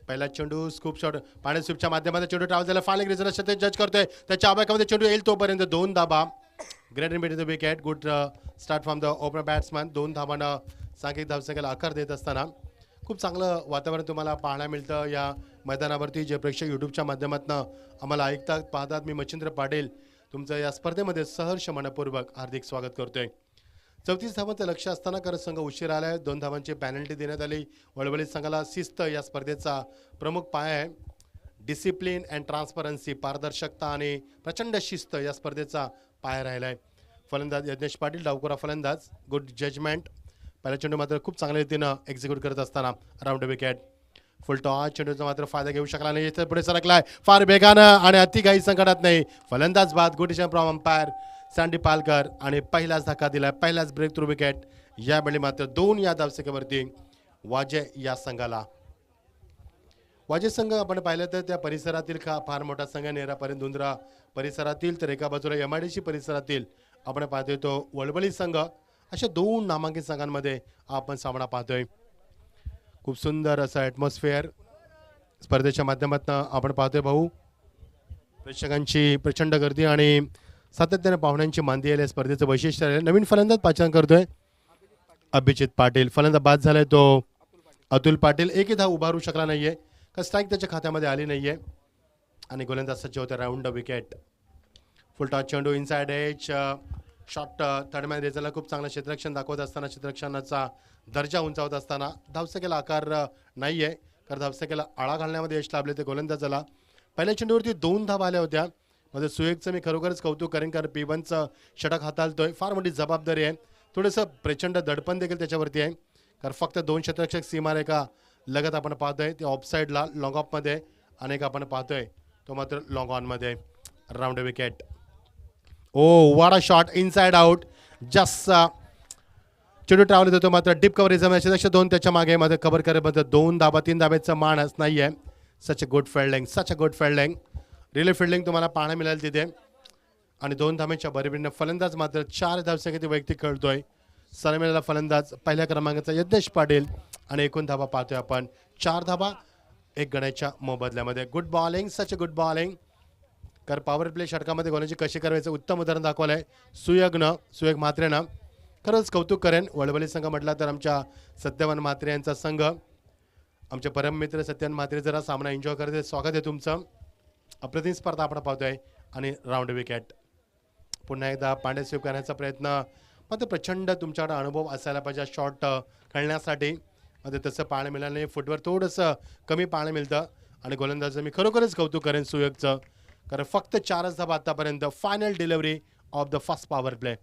पहिला चेंडू स्कूप शॉट पाणी स्वीपच्या माध्यमातून चेंडू ट्रॅव्हल झाला. फायलिंग रिझल्ट ते जज करतोय. त्याच्या आबाकामध्ये चेंडू येईल तोपर्यंत 2 धाबा. Great in between the wicket. Good start from the opener batsman. 2 धावांना सांघिक धावसंख्येला आकार देत असताना खूप चांगलं वातावरण तुम्हाला पाहायला मिळतं या मैदानावरती. जे प्रेक्षक यूट्यूबच्या माध्यमातून आम्हाला ऐकतात पाहतात, मी मच्छिंद्र पाटील तुमचं या स्पर्धेमध्ये सहर्ष मनपूर्वक हार्दिक स्वागत करतोय. 34 धावांचं लक्ष असताना खरं संघ उशीर आला आहे. 2 धावांची पॅनल्टी देण्यात आली. वळवळीत संघाला शिस्त या स्पर्धेचा प्रमुख पाया आहे. डिसिप्लिन अँड ट्रान्सपरन्सी, पारदर्शकता आणि प्रचंड शिस्त या स्पर्धेचा पाया राहिला आहे. फलंदाज यज्ञेश पाटील, डावखुरा फलंदाज. Good judgement. पहिला चेंडू मात्र खूप चांगल्या रीतीनं एक्झिक्यूट करत असताना राऊंड विकेट. Full toss. चेंडूचा मात्र फायदा घेऊ शकला नाही. इथे पुढे सरकलाय फार वेगानं आणि अति काही संकटात नाही. फलंदाज बाद. Good decision from umpire sandy Palkar आणि पहिलाच धक्का दिलाय. पहिलाच ब्रेक थ्रू विकेट. यावेळी मात्र 2 या धावसंख्येवरती वाजे या संघाला. वाजे संघ आपण पाहिलं तर त्या परिसरातील फार मोठा संघ नेरापर्यंत धुंद्रा परिसरातील, तर एका बाजूला MIDC परिसरातील आपण पाहतोय तो वळवळी संघ. अशा 2 नामांकित संघांमध्ये आपण सामना पाहतोय. खूप सुंदर असं ॲटमॉस्फिअर स्पर्धेच्या माध्यमातून आपण पाहतोय. भाऊ प्रेक्षकांची प्रचंड गर्दी आणि सातत्याने पाहुण्यांची मांदी आली. स्पर्धेचं वैशिष्ट्य आहे. नवीन फलंदाज पाचारण करतोय अभिजित पाटील. फलंदाज बाद झालाय तो अतुल पाटील. एकही धाव उभारू शकला नाहीये का स्ट्राईक त्याच्या खात्यामध्ये आली नाहीये. आणि गोलंदाज सज्ज होते राऊंड विकेट. फुल टॉस चेंडू इनसाइड एज शॉट. थर्डमॅन रेझरला खूप चांगलं क्षेत्ररक्षण दाखवत असताना क्षेत्ररक्षणाचा दर्जा उंचावत असताना धावसंख्येला आकार नाहीये, कारण धावसंख्येला आळा घालण्यामध्ये यश लाभले ते गोलंदाजाला. पहिल्या चेंडूवरती 2 धावा आल्या होत्या. मध्ये सुयोगचं मी खरोखरच कौतुक करेन, कारण P1चं षटक हाताळतोय. फार मोठी जबाबदारी आहे. थोडंसं प्रचंड दडपण देखील त्याच्यावरती आहे, कारण फक्त 2 क्षेत्ररक्षक सीमारेखा लगत आपण पाहतोय. ते ऑफसाईडला लॉंग ऑफमध्ये अनेक आपण पाहतोय तो मात्र लॉंग ऑनमध्ये. Round wicket. Oh what a shot. Inside out. Just चेंडू ट्रॅव्हल होतो मात्र डीप कव्हरेज 2 त्याच्या मागे मध्ये कव्हर करत 2 धाबा 3 धाब्याचं मानच नाही आहे. Such a good fielding. Such a good fielding. Relay fielding तुम्हाला पाहायला मिळेल तिथे. आणि 2 धाब्यांच्या बरोबरीने फलंदाज मात्र 4 धावसंख्येत वैयक्तिक खेळतोय. सलामीला फलंदाज पहिल्या क्रमांकाचा यज्ञेश पाटील आणि एकूण धाबा पाहतोय आपण 4 धाबा 1 गण्याच्या मोबदल्यामध्ये. Good bowling. Such a good bowling. कारण पॉवर प्ले षटकामध्ये गोलांची कशी करायचं उत्तम उदाहरण दाखवलं आहे सुयोग म्हात्रेनं. खरंच कौतुक करेन. वळवळी संघ म्हटला तर आमच्या सत्यवान म्हात्रे यांचा संघ, आमचे परममित्र सत्यवान म्हात्रे जरा सामना एन्जॉय करते. स्वागत आहे तुमचं. अप्रतिम स्पर्धा आपण पाहतोय. आणि राऊंड विकेट. पुन्हा एकदा पांडे स्वीप करण्याचा प्रयत्न. मात्र प्रचंड तुमच्याकडे अनुभव असायला पाहिजे शॉट खेळण्यासाठी. मध्ये तसं पाहायला मिळालं नाही. फुटवर थोडंसं कमी पाहायला मिळतं. आणि गोलंदाजाचं मी खरोखरच कौतुक करेन सुयोगचं, कारण फक्त 4च धाबा आतापर्यंत. Final delivery of the first power play.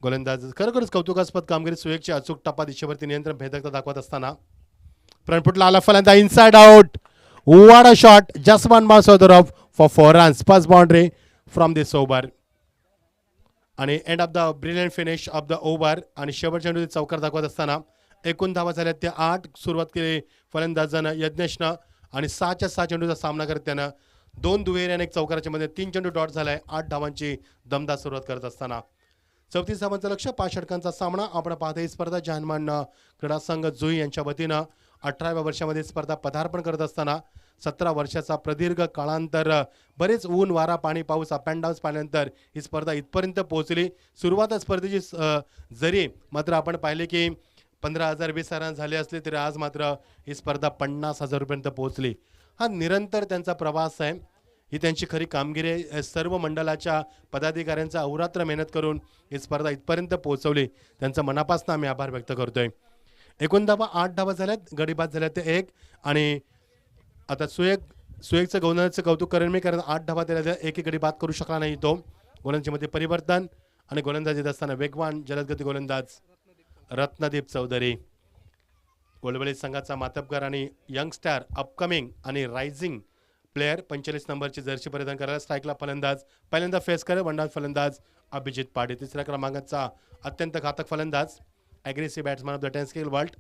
गोलंदाज खरोखरच कौतुकास्पद कामगिरी. सुयोगची अचूक टप्पा दिशेवरती नियंत्रण भेदकता दाखवत असताना फ्रंट फुटला आला फलंदाज. Inside out. What a shot. Just 1 bounce off for 4 runs. First boundary from this over. आणि end of the brilliant finish of the over. आणि शेवटच्या चेंडू चौकार दाखवत असताना एकूण धावा झाल्या त्या 8. सुरुवात केली फलंदाजानं यज्ञेशनं आणि 6च्या 6 चेंडूचा सामना करत त्यानं 2 दुहेरी आणि 1 चौकाराच्या मध्ये 3 चेंडू डॉट झालाय. 8 धावांची दमदार सुरुवात करत असताना 34 धावांचं लक्ष. 5 षटकांचा सामना आपण पाहतो. ही स्पर्धा जहानमान क्रीडा संघ जुई यांच्या वतीनं 18व्या वर्षामध्ये स्पर्धा पदार्पण करत असताना 17 वर्षाचा प्रदीर्घ काळांतर बरेच ऊन वारा पाणी पाऊस अप अँड डाऊन्स पाहिल्यानंतर ही स्पर्धा इथपर्यंत पोहोचली. सुरुवात स्पर्धेची जरी मात्र आपण पाहिले की 15,000 20,000 रन झाले असले तरी आज मात्र ही स्पर्धा 50,000 रुपयांपर्यंत पोहोचली. हा निरंतर त्यांचा प्रवास आहे. ही त्यांची खरी कामगिरी आहे. सर्व मंडळाच्या पदाधिकाऱ्यांचा अहोरात्र मेहनत करून ही स्पर्धा इथपर्यंत पोहोचवली. त्यांचा मनापासून आम्ही आभार व्यक्त करतोय. एकूण धावा 8 धावा झाल्यात, गडी बाद झाल्यात ते 1. आणि आता सुएकचं गोलंदाजीचं कौतुक करेन मी, कारण 8 धावा दिल्या, एकही गडी बाद करू शकला नाही तो. गोलंदाजीमध्ये परिवर्तन आणि गोलंदाजीत असताना वेगवान जलदगती गोलंदाज रत्नदीप चौधरी, वळवळी संघाचा मातबगार आणि यंगस्टार अपकमिंग आणि रायझिंग प्लेयर. 45 नंबरची जर्सी परिधान करायला स्ट्राईकला फलंदाज, पहिल्यांदा फेस करे वंडाल फलंदाज अभिजित पाडे. तिसऱ्या क्रमांकाचा अत्यंत घातक फलंदाज aggressive batsman of the 10 scale world,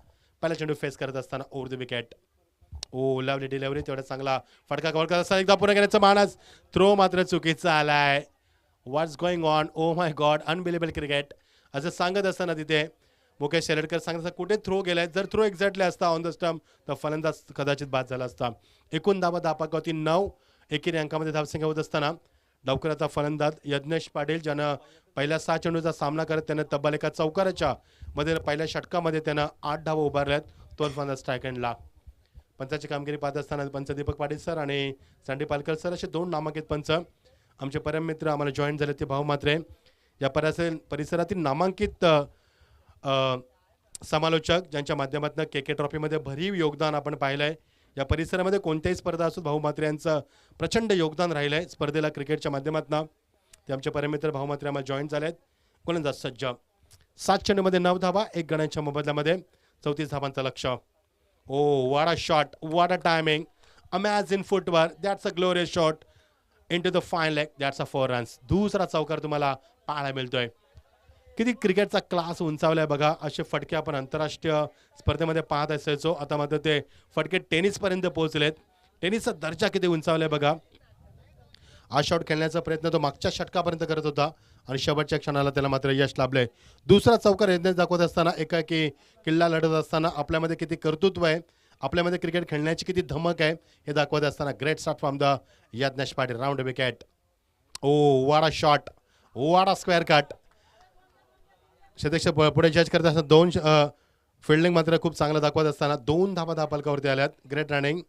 पहिला चेंडू फेस करत असताना over the wicket. Oh lovely delivery, तेवढा चांगला फटका कव्हर करत असताना एकदा पूर्ण करण्याचा मानस, थ्रो मात्र चुकीचा आलाय. What's going on, oh my God, unbelievable cricket असं सांगत असताना तिथे मुकेश शेलटकर सांगत कुठे थ्रो गेलाय. जर थ्रो एक्झॅक्टली असता ऑन द स्टंप तर फलंदाज कदाचित बाद झाला असता. एकूण धावा धापाकावती 9. एकेरी अंकामध्ये धावसंख्या होत असताना डावकराचा फलंदाज यज्ञेश पाटील, ज्यानं पहिल्या 6 चेंडूचा सामना करत त्यानं तब्बल एका चौकाराच्या मध्ये पहिल्या षटकामध्ये त्यानं 8 धावा उभारल्यात. तो फलंदाज स्ट्राईक एंडला. पंचाची कामगिरी पाहत असताना पंच दीपक पाटील सर आणि संडी पालकर सर असे 2 नामांकित पंच आमचे परम मित्र आम्हाला जॉईन झाले ते भाऊ मात्रे. या परिसरातील नामांकित समालोचक ज्यांच्या माध्यमातून के ट्रॉफीमध्ये भरीव योगदान आपण पाहिलं आहे. या परिसरामध्ये कोणत्याही स्पर्धा असो भाऊ मात्रे यांचं प्रचंड योगदान राहिलं आहे स्पर्धेला क्रिकेटच्या माध्यमातून. ते आमचे परमित्र भाऊ मात्रे आम्हाला जॉईन झाले आहेत. गोलंदाज सज्ज, 7 चेंडूमध्ये 9 धावा, 1 गड्यांच्या मोबदल्यामध्ये 34 धावांचं लक्ष्य. Oh what a shot, what a timing, amazing footwork, that's a glorious shot into the fine leg, that's a 4 runs. दुसरा चौकार तुम्हाला पाहायला मिळतोय. किती क्रिकेटचा क्लास उंचावलाय बघा. असे फटके आपण आंतरराष्ट्रीय स्पर्धेमध्ये पाहत असायचो, आता मात्र ते फटके टेनिसपर्यंत पोहोचलेत. टेनिसचा दर्जा किती उंचावलाय बघा. हा शॉट खेळण्याचा प्रयत्न तो मागच्या षटकापर्यंत करत होता आणि शेवटच्या क्षणाला त्याला मात्र यश लाभलंय. दुसरा चौकार यज्ञेश दाखवत असताना, एकाकी किल्ला लढत असताना आपल्यामध्ये किती कर्तृत्व आहे, आपल्यामध्ये क्रिकेट खेळण्याची किती धमक आहे हे दाखवत असताना great start from the Yagnesh Patil, round wicket. Oh what a shot, what a square cut. क्षेत्ररक्षक पुढे जज करत असताना 2 फिल्डिंग मात्र खूप चांगलं दाखवत असताना 2 धावा धावफलकावरती आल्यात. Great running.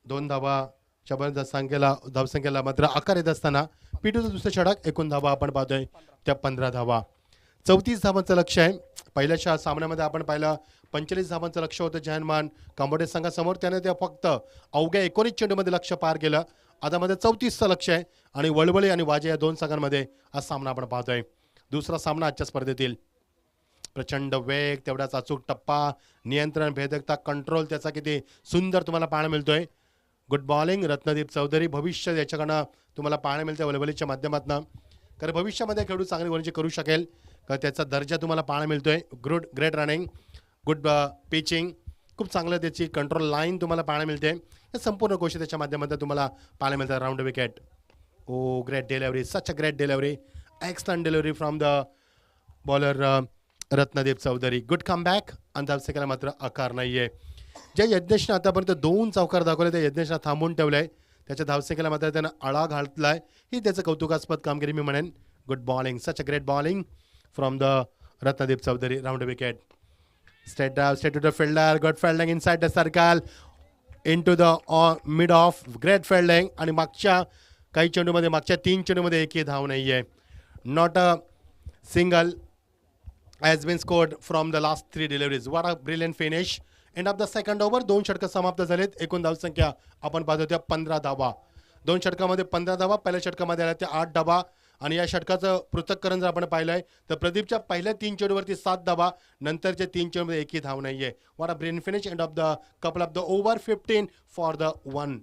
2 धावाच्या धावसंख्येला मात्र आकार येत असताना पिटूचं दुसरं षटक. एकूण धावा आपण पाहतोय त्या 15 धावा. 34 धावांचं लक्ष आहे. पहिल्याच्या सामन्यामध्ये आपण पाहिलं 45 धावांचं लक्ष होतं जहानमान कांबोडे संघासमोर, त्याने त्या फक्त अवघ्या 19 चेंडूमध्ये लक्ष पार केलं. आता मध्ये 34चं लक्ष आहे आणि वळवळी आणि वाजे या 2 संघांमध्ये हा सामना आपण पाहतोय. दुसरा सामना आजच्या स्पर्धेतील. प्रचंड वेग, तेवढाच अचूक टप्पा, नियंत्रण, भेदकता, कंट्रोल त्याचा किती सुंदर तुम्हाला पाहायला मिळतोय. Good bowling Ratnadeep Chaudhari. भविष्य याच्याकडनं तुम्हाला पाहायला मिळतं वळवळीच्या माध्यमातून, कारण भविष्यामध्ये खेळू चांगली गोलंदाजी करू शकेल का त्याचा दर्जा तुम्हाला पाहायला मिळतोय. ग्रेट रनिंग, गुड पिचिंग, खूप चांगलं त्याची कंट्रोल लाईन तुम्हाला पाहायला मिळते. या संपूर्ण गोष्टी त्याच्या माध्यमातून तुम्हाला पाहायला मिळतात. Round wicket. Oh great delivery, such a great delivery, excellent delivery from the bowler Ratnadeep Chaudhari. Good comeback. आणि धावसंख्येला मात्र आकार नाहीये. ज्या यज्ञेशनं आतापर्यंत 2 चौकार दाखवले त्या यज्ञेशला थांबवून ठेवलंय. त्याच्या धावसंख्येला मात्र त्यानं आळा घातलाय. ही त्याचं कौतुकास्पद कामगिरी मी म्हणेन. Good bowling, such a great bowling from the Ratnadeep Chaudhari. Round wicket. Straight to the fielder, good fielding inside the circle, into the mid off, great fielding. आणि मागच्या 3 चेंडूमध्ये एकही धाव नाहीये. Not a single has been scored from the last 3 deliveries. What a brilliant finish. End of the second over. 2 षटकं समाप्त झालेत. एकूण धावसंख्या आपण पाहतो त्या 15 धावा. 2 षटकामध्ये 15 धावा, पहिल्या षटकामध्ये आल्या त्या 8 धावा. आणि या षटकाचं पृथक्करण जर आपण पाहिलंय तर प्रदीपच्या पहिल्या 3 चेंडूवरती 7 धावा, नंतरच्या 3 चेंडूमध्ये एकही धाव नाहीये. What a brilliant finish. End of the couple of the over 15 for the 1.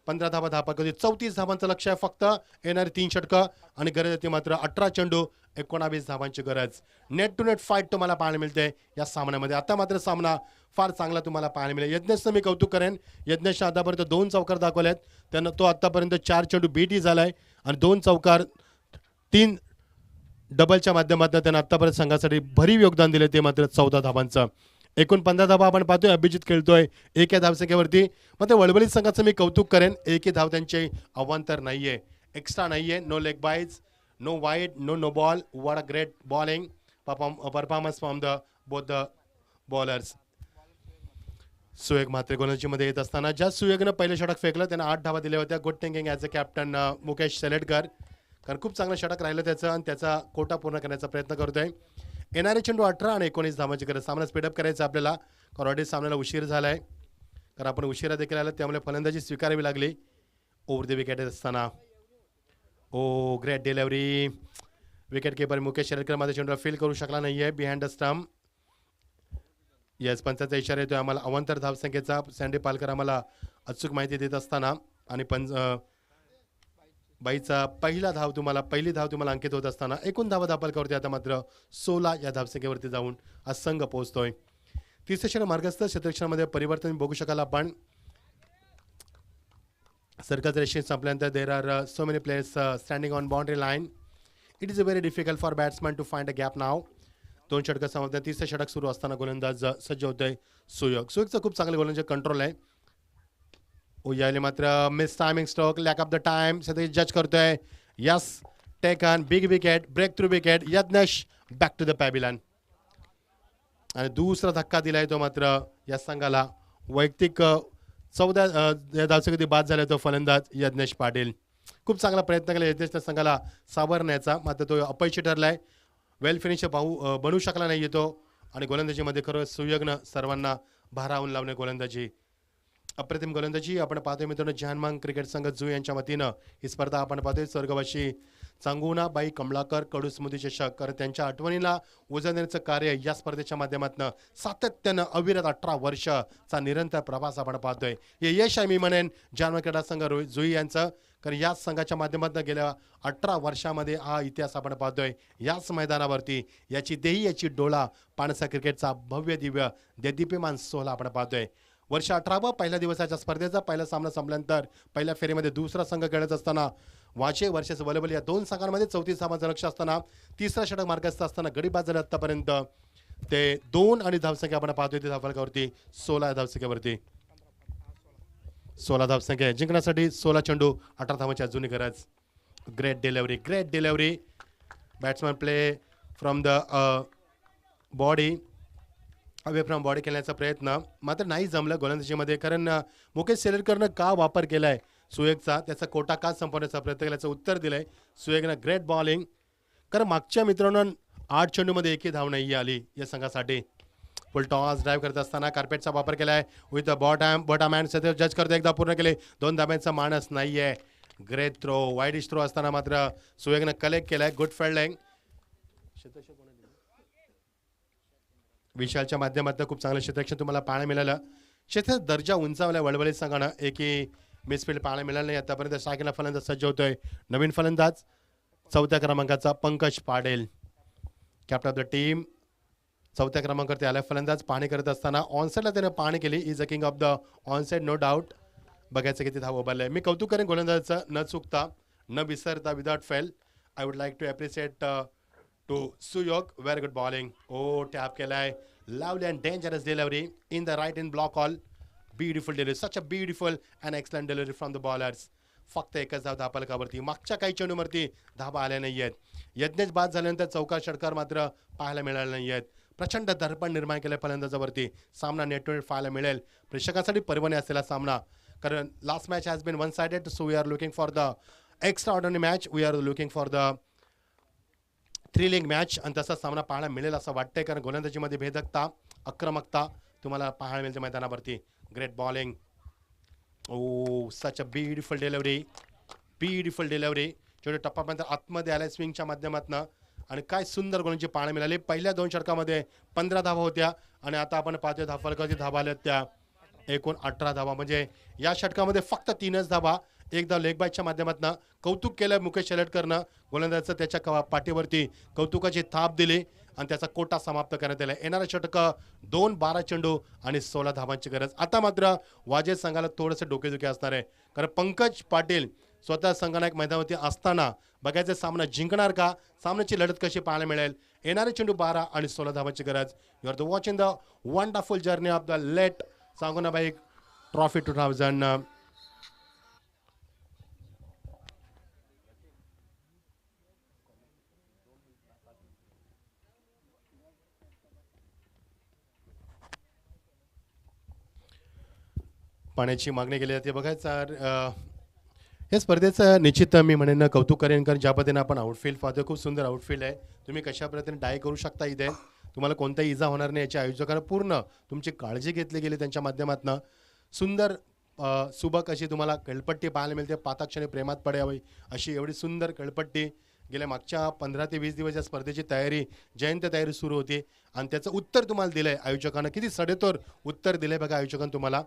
15 धावा धापामध्ये 34 धावांचं लक्ष आहे फक्त. येणारे 3 षटकं आणि गरज येते मात्र 18 चेंडू 19 धावांची गरज. नेट टू नेट फाईट तुम्हाला पाहायला मिळते या सामन्यामध्ये. आता मात्र सामना फार चांगला तुम्हाला पाहायला मिळेल. यज्ञेशचं मी कौतुक करेन. यज्ञेशनं आतापर्यंत 2 चौकार दाखवले आहेत. त्यानं तो आतापर्यंत 4 चेंडू बीटी झालाय आणि 2 चौकार 3 डबलच्या माध्यमातून त्यानं आतापर्यंत संघासाठी भरीव योगदान दिले, ते मात्र 14 धावांचं. एकूण 15 धावा आपण पाहतोय. अभिजित खेळतोय एका धावसंख्येवरती. मग ते वळवळी संघाचं मी कौतुक करेन. एकही धाव त्यांचे अवांतर नाहीये, एक्स्ट्रा नाहीये. No leg byes, no wide, no ball. What a great bowling performance from the both the bowlers. Suyog Mhatre गोलंदाजीमध्ये येत असताना ज्या सुयोगनं पहिलं षटक फेकलं त्यानं 8 धावा दिल्या होत्या. Good thinking as a captain Mukesh Shelatkar, कारण खूप चांगलं षटक राहिलं त्याचं आणि त्याचा कोटा पूर्ण करण्याचा प्रयत्न करतोय. येणारे चेंडू 18 आणि 19 धावांची गरज. सामना स्पीडअप करायचा आपल्याला, कारण ऑलरेडी सामन्याला उशीर झाला आहे, कारण आपण उशिरा देखील आला, त्यामुळे फलंदाजी स्वीकारावी लागली. ओव्हर द विकेट असताना oh great delivery. Wicket keeper Mukesh Shelatkar माझ्या चेंडूला फील करू शकला नाही आहे बिहाइंड द स्टंप. येस, पंचाचा इशारा येतोय आम्हाला अवंतर धावसंख्येचा. सँडी पालकर आम्हाला अचूक माहिती देत असताना आणि बाईचा पहिली धाव तुम्हाला अंकित होत असताना एकूण धावा दापालकावरती आता मात्र 16 या धावसंख्येवरती जाऊन आज संघ पोहोचतोय. तिसरे षटक मार्गस्थ क्षेत्ररक्षणामध्ये परिवर्तन बघू शकाल आपण. सर्कल रेषे संपल्यानंतर there are so many players standing on boundary line. It is a very difficult for batsman to find a gap now. 2 षटकं समाप्त. तिसरं षटक सुरू असताना गोलंदाज सज्ज होतोय सुयोगचं खूप चांगलं गोलंदाज कंट्रोल आहे. यायले मात्र miss timing stroke, lack of the time सध्या जज करतोय. Yes, taken big wicket, break through wicket. Yagnesh back to the pavilion आणि दुसरा धक्का दिलाय तो मात्र या संघाला. वैयक्तिक 14 धावसंख्येत बाद झाला तो फलंदाज यज्ञेश पाटील. खूप चांगला प्रयत्न केला यज्ञेशच्या संघाला सावरण्याचा, मात्र तो अपयशी ठरलाय. वेल फिनिशर बनू शकला नाही तो आणि गोलंदाजीमध्ये खरं सुयोगनं सर्वांना भारावून लावणे. गोलंदाजी अप्रतिम गोलंदाजी आपण पाहतोय मित्रांनो. जहानमांग क्रिकेट संघ जुई यांच्या वतीनं ही स्पर्धा आपण पाहतोय. स्वर्गवासी चांगुणाबाई कमलाकर कडू स्मृती चषक, कारण त्यांच्या आठवणीला उजाळा देण्याचं कार्य या स्पर्धेच्या माध्यमातून सातत्यानं अविरत 18 वर्षाचा निरंतर प्रवास आपण पाहतोय. हे यश आहे मी म्हणेन जहानमांग क्रीडा संघ जुई यांचं, कारण याच संघाच्या माध्यमातून गेल्या 18 वर्षामध्ये हा इतिहास आपण पाहतोय. याच मैदानावरती याची देही याची डोळा पाणसा क्रिकेटचा भव्य दिव्य देदीप्यमान सोहळा आपण पाहतोय. वर्ष 18 पहिल्या दिवसाच्या स्पर्धेचा पहिला सामना संपल्यानंतर पहिल्या फेरीमध्ये दुसरा संघ खेळत असताना वाचे वर्षाचं वलबल या 2 संघांमध्ये 34 धावांचं लक्ष असताना तिसरा षटक मार्गस्थ असताना गडी बाद झाले आतापर्यंत ते 2 आणि धावसंख्या आपण पाहतोय ते धावफलकावरती 16 धावसंख्येवरती. 16 धावसंख्या जिंकण्यासाठी 16 चेंडू 18 धावांची अजूनही गरज. Great delivery. Batsman play from the body away from body खेळण्याचा प्रयत्न मात्र नाही जमलं गोलंदाजीमध्ये, कारण मुकेश शेलटकरनं का वापर केलाय सुयोगचा, त्याचा कोटा का संपवण्याचा प्रयत्न केल्याचं उत्तर दिलंय सुयोगनं. ग्रेट बॉलिंग, कारण मागच्या मित्रांनो 8 चेंडूमध्ये एकही धाव नाही आली या संघासाठी. फुल टॉस ड्राईव्ह करत असताना कार्पेटचा वापर केलाय विथ बॉटम हँड सध्या जज करतो. एकदा पूर्ण केले, 2 धाब्यांचा मानस नाहीये. ग्रेट थ्रो, वाईड थ्रो असताना मात्र सुयोगनं कलेक्ट केलाय. Good fielding. विशालच्या माध्यमातून खूप चांगलं क्षेत्ररक्षण तुम्हाला पाहायला मिळालं. क्षेत्राचा दर्जा उंचावला वळवळीत संघानं, एकही मिसफील्ड पाहायला मिळालं नाही आतापर्यंत. स्ट्रायकरला फलंदाज सज्ज होतोय नवीन फलंदाज 4थ्या क्रमांकाचा पंकज पाडेल, कॅप्टन ऑफ द टीम. 4थ्या क्रमांकावरती आला फलंदाज. पाहणी करत असताना ऑनसाईडला त्याने पाहणी केली. Is a king of the onside no doubt. बघायचं किती धाव उभारलाय. मी कौतुक करेन गोलंदाजाचं, न चुकता न विसरता without fail. I would like to appreciate to Suyog. Very good bowling. Oh tap केलाय. Lovely and dangerous delivery in the right in block all. Beautiful delivery, such a beautiful and excellent delivery from the bowlers. फक्त एकच धाव धापलकावरती. मागच्या काही चेंडूवरती धाबा आल्या नाही आहेत. यज्ञेश बाद झाल्यानंतर चौकार षटकार मात्र पाहायला मिळाले नाही आहेत. प्रचंड दर्पण निर्माण केलं फलंदाजावरती. सामना नेटवर पाहायला मिळेल. प्रेक्षकांसाठी पर्वणी असलेला सामना, कारण last match has been one sided. So we are looking for the extraordinary match. We are looking for the thrilling match आणि तसा सामना पाहायला मिळेल असं वाटतंय, कारण गोलंदाजीमध्ये भेदकता आक्रमकता तुम्हाला पाहायला मिळते मैदानावरती. Great bowling. Oh such a beautiful delivery. जेवढे टप्प्यापर्यंत आतमध्ये आल्या स्विंगच्या माध्यमातून आणि काय सुंदर गोलंदाजी पाहायला मिळाली. पहिल्या 2 षटकामध्ये 15 धावा होत्या आणि आता आपण पाहतोय धावफलकावरती धावा आल्या त्या एकूण 18 धावा. म्हणजे या षटकामध्ये फक्त 3च धावा. एक धाव लेग बायच्या माध्यमातून. कौतुक केलं मुकेश शेलटकरनं गोलंदाजाचं. त्याच्या पाठीवरती कौतुकाची थाप दिली आणि त्याचा कोटा समाप्त करण्यात आला. येणारा षटक 2, 12 चेंडू आणि 16 धावांची गरज. आता मात्र वाजे संघाला थोडंसं डोकेदुखी असणार आहे, कारण पंकज पाटील स्वतः संघनायक मैदानावरती असताना बघायचं सामना जिंकणार का, सामन्याची लढत कशी पाहायला मिळेल. येणारे चेंडू 12 आणि 16 धावांची गरज. You are the watching the wonderful journey of the late Sangonabai trophy 2000. पाण्याची मागणी केली जाते बघायचं या स्पर्धेचं निश्चित मी म्हणेन कौतुक करेन कारण ज्या पद्धतीने आपण आउटफील्ड पाहतो खूप सुंदर आउटफील्ड आहे. तुम्ही कशा पद्धतीने डाय करू शकता इथे तुम्हाला कोणताही इजा होणार नाही याच्या आयोजकांना पूर्ण तुमची काळजी घेतली गेली त्यांच्या माध्यमातून. सुंदर सुबक अशी तुम्हाला कळपट्टी पाहायला मिळते. पाताक्षणी प्रेमात पडावी अशी एवढी सुंदर कळपट्टी गेल्या मागच्या 15 ते 20 दिवस या स्पर्धेची तयारी जयंत तयारी सुरू होती आणि त्याचं उत्तर तुम्हाला दिलं आहे आयोजकांना. किती सडेतोड उत्तर दिले बघा आयोजकांनी तुम्हाला.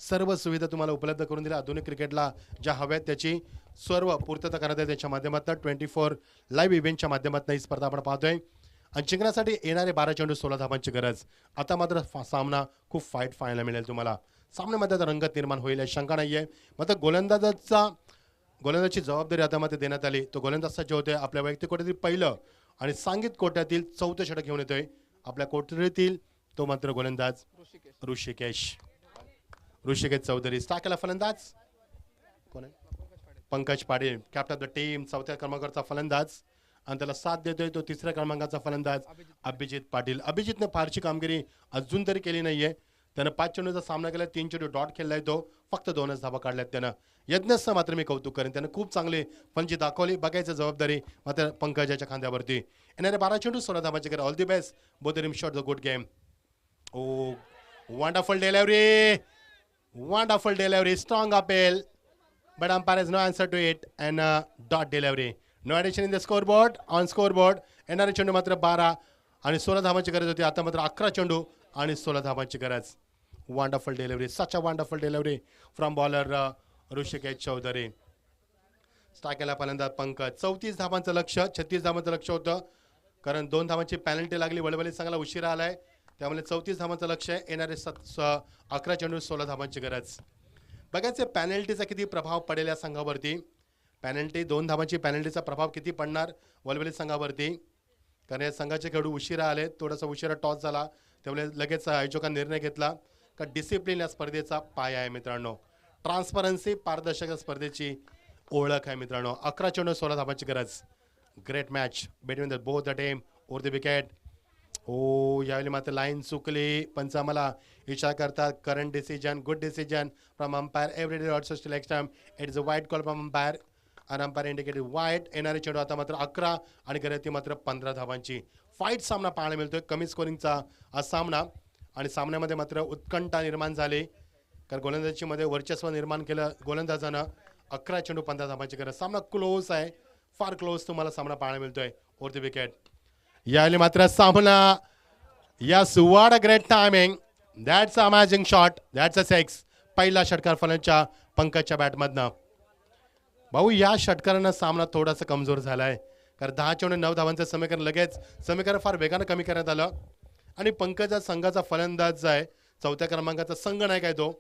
सर्व सुविधा तुम्हाला उपलब्ध करून दिल्या. आधुनिक क्रिकेटला ज्या हव्यात त्याची सर्व पूर्तता करण्यात आहे त्याच्या माध्यमातून 24 लाईव्ह इव्हेंटच्या माध्यमातून ही स्पर्धा आपण पाहतोय. आणि जिंकण्यासाठी येणारे 12 चेंडू 16 धावांची गरज. आता मात्र सामना खूप फाईट पाहायला मिळेल तुम्हाला. सामन्यामध्ये आता रंगत निर्माण होईल याची शंका नाही आहे. मात्र गोलंदाजाची जबाबदारी आता मात्र देण्यात आली. तो गोलंदाज जे होते आपल्या वैयक्तिक कोट्यातील पहिलं आणि सांगित कोट्यातील 4थं षटक घेऊन येतोय आपल्या कोठडीतील तो मात्र गोलंदाज ऋषिकेश चौधरी. टाकेला फलंदाज कोण आहे Pankaj Patil captain of the team 4थ्या क्रमांकाचा फलंदाज आणि त्याला साथ देतोय तो 3ऱ्या क्रमांकाचा फलंदाज अभिजित पाटील. अभिजितने फारशी कामगिरी अजून तरी केली नाहीये. त्यानं 5 चेंडूचा सामना केला 3 चेंडू डॉट खेळलाय तो फक्त 2च धावा काढल्यात त्यानं. यज्ञचं मात्र मी कौतुक करेन त्यानं खूप चांगली फलंदाजी दाखवली. बघायची जबाबदारी मात्र पंकजाच्या खांद्यावरती. येणारे 12 चेंडू 16 धावांचे कर. All the best both team shot the good game. O wonderful delivery strong appeal but umpire has no answer to it and dot delivery. No addition in the scoreboard. On scoreboard येणारे चेंडू मात्र 12 आणि 16 धावांची गरज होती. आता मात्र 11 चेंडू आणि 16 धावांची गरज. Wonderful delivery such a wonderful delivery from bowler Rishikesh Chaudhari. टाकेला फलंदाज पंकज. 34 धावांचं लक्ष 36 धावांचं लक्ष होतं कारण 2 धावांची पॅनल्टी लागली. वळवली चांगला उशिरा आलाय त्यामुळे 34 धावांचं लक्ष आहे. येणारे 11 चेंडू 16 धावांची गरज. बघायचे पॅनल्टीचा किती प्रभाव पडेल या संघावरती. पॅनल्टी 2 धावांची पॅनल्टीचा प्रभाव किती पडणार वलवली संघावरती कारण या संघाचे खेळाडू उशिरा आले. थोडासा उशिरा टॉस झाला त्यामुळे लगेच आयोजकांनी निर्णय घेतला का डिसिप्लिन या स्पर्धेचा पाया आहे मित्रांनो. ट्रान्सपरन्सी पारदर्शक स्पर्धेची ओळख आहे मित्रांनो. 11 चेंडू 16 धावांची गरज. Great match between the both the team over the wicket. Oh यावेळी मात्र लाईन चुकली. पंच आम्हाला इशारा करतात current decision good decision from umpire every day also still next time it is a wide call from umpire आणि umpire indicated wide. येणारे चेंडू आता मात्र 11 आणि गरज ती मात्र 15 धावांची. फाईट सामना पाहायला मिळतोय. कमी स्कोरिंगचा हा सामना आणि सामन्यामध्ये मात्र उत्कंठा निर्माण झाली कारण गोलंदाजीची मध्ये वर्चस्व निर्माण केलं गोलंदाजानं. 11 चेंडू 15 धावांची गरज. सामना क्लोज आहे फार क्लोज तुम्हाला सामना पाहायला मिळतोय ओव्हर द विकेट. यावेळी मात्र सामना yes what a great timing. That's a amazing shot. That's a 6. पहिला षटकार फलंदाजच्या पंकजच्या बॅटमधनं. भाऊ या षटकारानं सामना थोडासा कमजोर झालाय कारण 10 चेंडू 9 धावांचं समीकरण लगेच समीकरण फार वेगानं कमी करण्यात आलं आणि पंकजा संघाचा फलंदाज आहे 4थ्या क्रमांकाचा संघनायक आहे. तो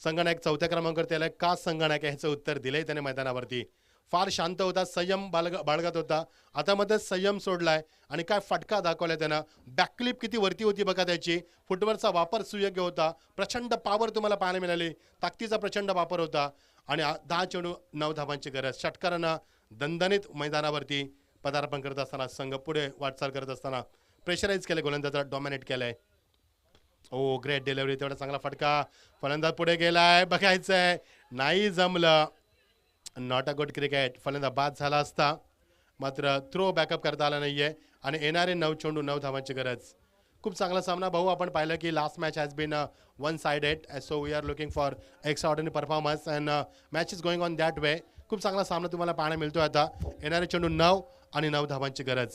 संघनायक 4थ्या क्रमांकावर त्याला का संघनायक आहे ह्याचं उत्तर दिलंय त्याने मैदानावरती. फार शांत होता संयम बाळगत होता. आता मध्ये संयम सोडलाय आणि काय फटका दाखवलाय त्यानं. बॅकक्लिप किती वरती होती बघा त्याची. फुटवर्कचा वापर सुयोग्य होता. प्रचंड पॉवर तुम्हाला पाहायला मिळाली. ताकदीचा प्रचंड वापर होता आणि 10 चेंडू 9 धावांची गरज. षटकारानं दणदणीत मैदानावरती पदार्पण करत असताना संघ पुढे वाटचाल करत असताना प्रेशराईज केलं गोलंदाजाला डॉमिनेट केलंय. ओ ग्रेट डिलिव्हरी. तेवढा चांगला फटका. फलंदाज पुढे गेलाय. बघायचंय नाही जमलं. Not a good cricket. फलंदाज बाद झाला असता मात्र थ्रो बॅकअप करता आला नाहीये आणि येणारे 9 चेंडू 9 धावांची गरज. खूप चांगला सामना भाऊ. आपण पाहिलं की last match has been one sided so we are looking for extraordinary performance and match is going on that way. खूप चांगला सामना तुम्हाला पाहायला मिळतोय आता. येणारे चेंडू 9 आणि 9 धावांची गरज.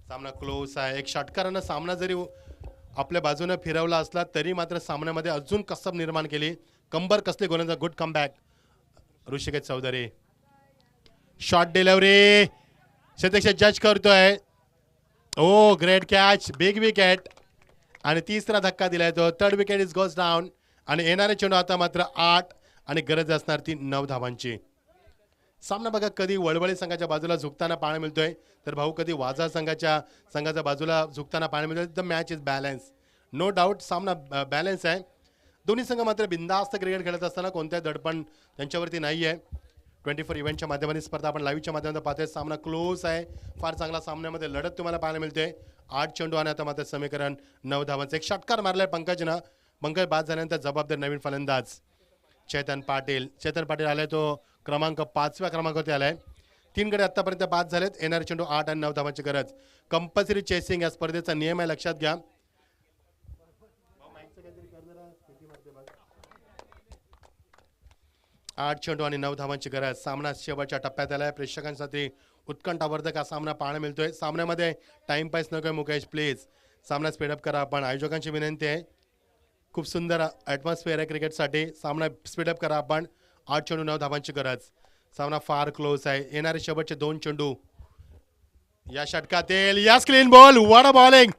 सामना क्लोज आहे. एक षटकारानं सामना जरी आपल्या बाजूने फिरवला असला तरी मात्र सामन्यामध्ये अजून कसब निर्माण केली. कंबर कसले गोलंदाज. Good comeback Hrishikesh Chaudhary. Short delivery शतक जज करतोय. Oh great catch big wicket आणि 3रा धक्का दिलाय तो. 3rd wicket is goes down आणि येणारे चेंडू आता मात्र 8 आणि गरज असणार ती 9 धावांची. सामना बघा कधी वळवळी संघाच्या बाजूला झुकताना पाहायला मिळतोय तर भाऊ कधी वाजा संघाच्या बाजूला झुकताना पाहायला मिळतोय. The match is balance no doubt. सामना बॅलन्स आहे. दोन्ही संघ मात्र बिंदास्त क्रिकेट खेळत असताना कोणत्याही दडपण त्यांच्यावरती नाही आहे. 24 इव्हेंटच्या माध्यमाने स्पर्धा आपण लाईव्हच्या माध्यमातून पाहतोय. सामना क्लोज आहे. फार चांगला सामन्यामध्ये लढत तुम्हाला पाहायला मिळते. 8 चेंडू आणि आता मात्र समीकरण 9 धावांचं. एक षटकार मारलाय पंकजनं पंकज बाद झाल्यानंतर जबाबदार नवीन फलंदाज चेतन पाटील आलाय, तो क्रमांक 5व्या क्रमांकावरती आलाय. 3 गडे आतापर्यंत बाद झालेत. येणारे चेंडू 8 आणि 9 धावांची गरज. कंपल्सरी चेसिंग या स्पर्धेचा नियम आहे, लक्षात घ्या. 8 चेंडू आणि 9 धावांची गरज. सामना शेवटच्या टप्प्यात आलाय. प्रेक्षकांसाठी उत्कंठावर्धक हा सामना पाहायला मिळतोय. सामन्यामध्ये टाइम पास नकोय मुकेश, प्लीज सामना स्पीडअप करा. आपण आयोजकांची विनंती आहे, खूप सुंदर ॲटमॉस्फिअर आहे क्रिकेटसाठी. सामना स्पीडअप करा आपण. 8 चेंडू 9 धावांची गरज. सामना फार क्लोज आहे. येणारे शेवटचे 2 चेंडू या षटकातील. या clean ball, what a bowling,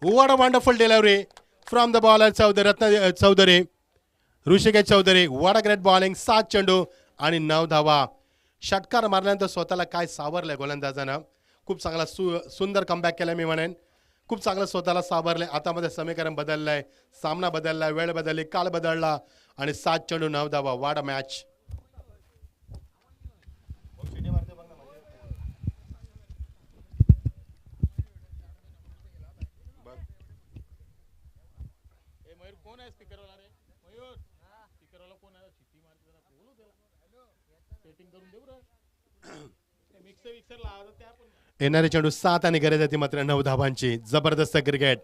what a wonderful delivery from the bowler Chaudhary, Hrishikesh Chaudhary. What a great bowling. 7 चेंडू आणि 9 धावा. षटकार मारल्यानंतर स्वतःला काय सावरलंय गोलंदाजानं. खूप चांगला सुंदर कमबॅक केलाय मी म्हणेन. खूप चांगलं स्वतःला सावरलंय. आता मध्ये समीकरण बदललंय, सामना बदललाय, वेळ बदलली, काल बदलला आणि 7 चेंडू 9 धावा. What a match. येणारे चेंडू 7 आणि गरज आहे ती मात्र 9 धावांची. जबरदस्त क्रिकेट.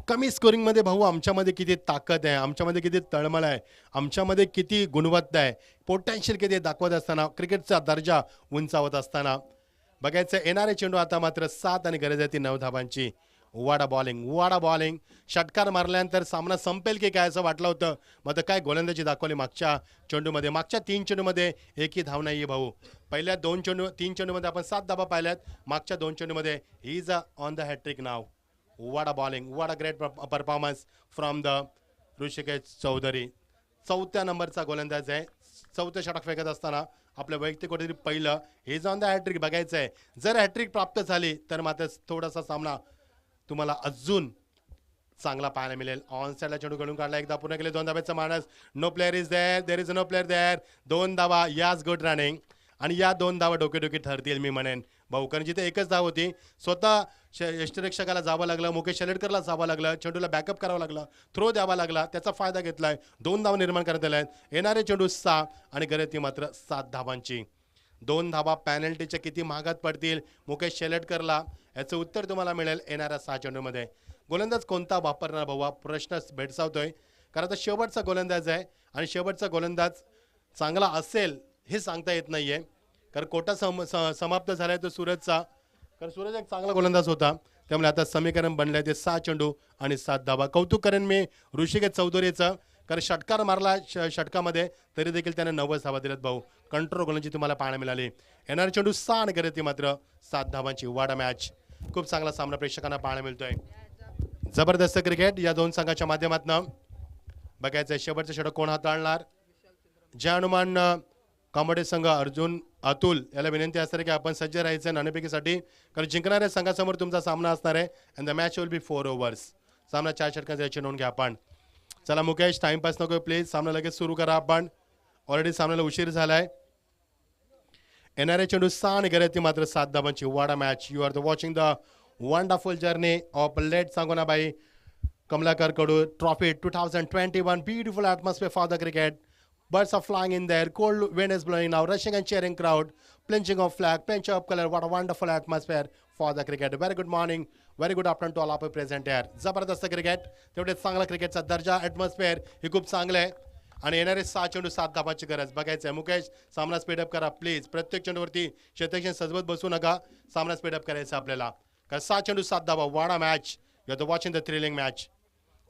कमी स्कोरिंग मध्ये भाऊ आमच्यामध्ये किती ताकद आहे, आमच्यामध्ये किती तळमळ आहे, आमच्यामध्ये किती गुणवत्ता आहे, पोटेन्शियल किती दाखवत असताना, क्रिकेटचा दर्जा उंचावत असताना बघायचं. येणारे चेंडू आता मात्र 7 आणि गरज आहे ती 9 धावांची. वाडा बॉलिंग. षटकार मारल्यानंतर सामना संपेल की काय असं वाटलं होतं, मात्र काय गोलंदाजी दाखवली मागच्या चेंडूमध्ये. मागच्या 3 चेंडूमध्ये एकही धाव नाही आहे भाऊ. पहिल्या 3 चेंडूमध्ये आपण 7 धावा पाहिल्यात. मागच्या 2 चेंडूमध्ये he is on the hattrick now. What a bowling, what a great performance from the Rishikesh Chaudhari. 4थ्या नंबरचा गोलंदाज आहे. 4थं षटक फेकत असताना आपल्या वैयक्तिक कुठेतरी पहिलं he is on the hattrick बघायचं आहे. जर हॅट्रिक प्राप्त झाली तर मात्र थोडासा सामना तुम्हाला अजून चांगला पाहायला मिळेल. ऑन साईडला चेंडू घडून काढला, एकदा पुन्हा केले 2 धाब्याचा माणूस. No player is there is no player there. 2 धावा. याच गुड रनिंग आणि या 2 धावा डोकेडोकी ठरतील मी म्हणेन भाऊ, कारण जिथे एकच धाव होती. स्वतः यष्टिरक्षकाला जावं लागलं, मुकेश शेलटकरला जावं लागलं, चेंडूला बॅकअप करावं लागलं, थ्रो द्यावा लागला, त्याचा फायदा घेतलाय. 2 धावा निर्माण करण्यात आल्या आहेत. येणारे चेंडू 6 आणि गरज ती मात्र 7 धावांची. 2 धावा पॅनल्टीच्या किती महागात पडतील मुकेश शेलटकरला, याचं उत्तर तुम्हाला मिळेल येणाऱ्या 6 चेंडूमध्ये. गोलंदाज कोणता वापरणार भाऊ, प्रश्न भेडसावतोय, कारण आता शेवटचा गोलंदाज आहे आणि शेवटचा गोलंदाज चांगला असेल हे सांगता येत नाहीये, कारण कोटा समाप्त झालाय तो सूरजचा, कारण सूरज एक चांगला गोलंदाज होता. त्यामुळे आता समीकरण बनलंय ते 6 चेंडू आणि 7 धावा. कौतुक करेन मी ऋषिकेश चौधरीचं, कारण षटकार मारला षटकामध्ये तरी देखील त्याने 90 धावा दिल्यात भाऊ. कंट्रोल गोलंदाजी तुम्हाला पाहायला मिळाली. येणारे चेंडू 6 आणि गरज ती मात्र 7 धावांची. What a match. खूप चांगला सामना प्रेक्षकांना पाहायला मिळतोय. जबरदस्त क्रिकेट या 2 संघाच्या माध्यमातून बघायचं. शेवटचं षटक कोण हाताळणार. जय हनुमान कॉमेडी संघ अतुल याला विनंती असणार की आपण सज्ज राहायचं नाणेफेकीसाठी, कारण जिंकणाऱ्या संघासमोर तुमचा सामना असणार आहे. And the match will be 4 overs. सामना 4 षटकांचा याची नोंद घ्या आपण. चला मुकेश, टाइमपास नको प्लीज, सामना लगेच सुरू करा आपण. ऑलरेडी सामन्याला उशीर झालाय. येणारे चेंडू 6 आणि गरज ती मात्र 7 धावांची. What a match. You are the watching the wonderful journey of late Sangonabai Kamalakar Kadu trophy 2021. Beautiful atmosphere for the cricket. Birds are flying in there. Cold wind is blowing now. Rushing and cheering crowd. Plinching of flag. Pinch of color. What a wonderful atmosphere for the cricket. Very good morning. Very good afternoon to all of you present here. जबरदस्त cricket. तेवढेच चांगला क्रिकेटचा दर्जा, atmosphere हे खूप चांगलं आहे. आणि येणारे 6 चेंडू 7 धावांची गरज बघायचं आहे. मुकेश, सामना स्पीडअप करा प्लीज. प्रत्येक चेंडूवरती शेतकरी सजवत बसू नका. सामना स्पीडअप करायचा आपल्याला, कारण 6 चेंडू 7 धावा. What a match. You are the watching the thrilling match.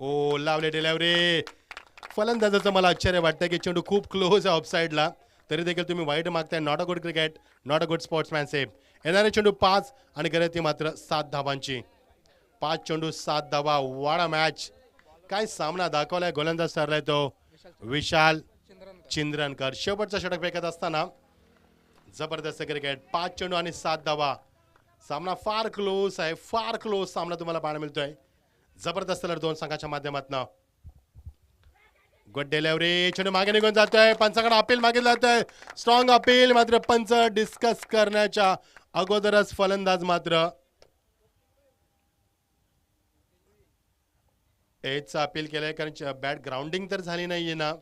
Oh lovely delivery. फलंदाजाचं मला आश्चर्य वाटतं की चेंडू खूप क्लोज आहे ऑफसाईडला, तरी देखील तुम्ही वाईट मागताय. Not a good cricket, not a good sportsmanship. येणारे चेंडू 5 आणि गरज ती मात्र 7 धावांची. 5 चेंडू 7 धावा. What a match. काय सामना दाखवलाय. गोलंदाज ठरलाय तो विशाल चिंद्रनकर. शेवटचा षटक फेकत असताना जबरदस्त क्रिकेट. 5 चेंडू आणि 7 धावा. सामना फार क्लोज आहे, फार क्लोज सामना तुम्हाला पाहायला मिळतोय. जबरदस्त लढत 2 संघाच्या माध्यमातून. Good delivery. चेंडू मागे निघून जातोय. पंचाकडे अपील मागे जातोय. Strong appeal. मात्र पंच डिस्कस करण्याच्या अगोदरच फलंदाज मात्र एजचं अपील केलंय कारण बॅट ग्राउंडिंग तर झाली नाहीये ना.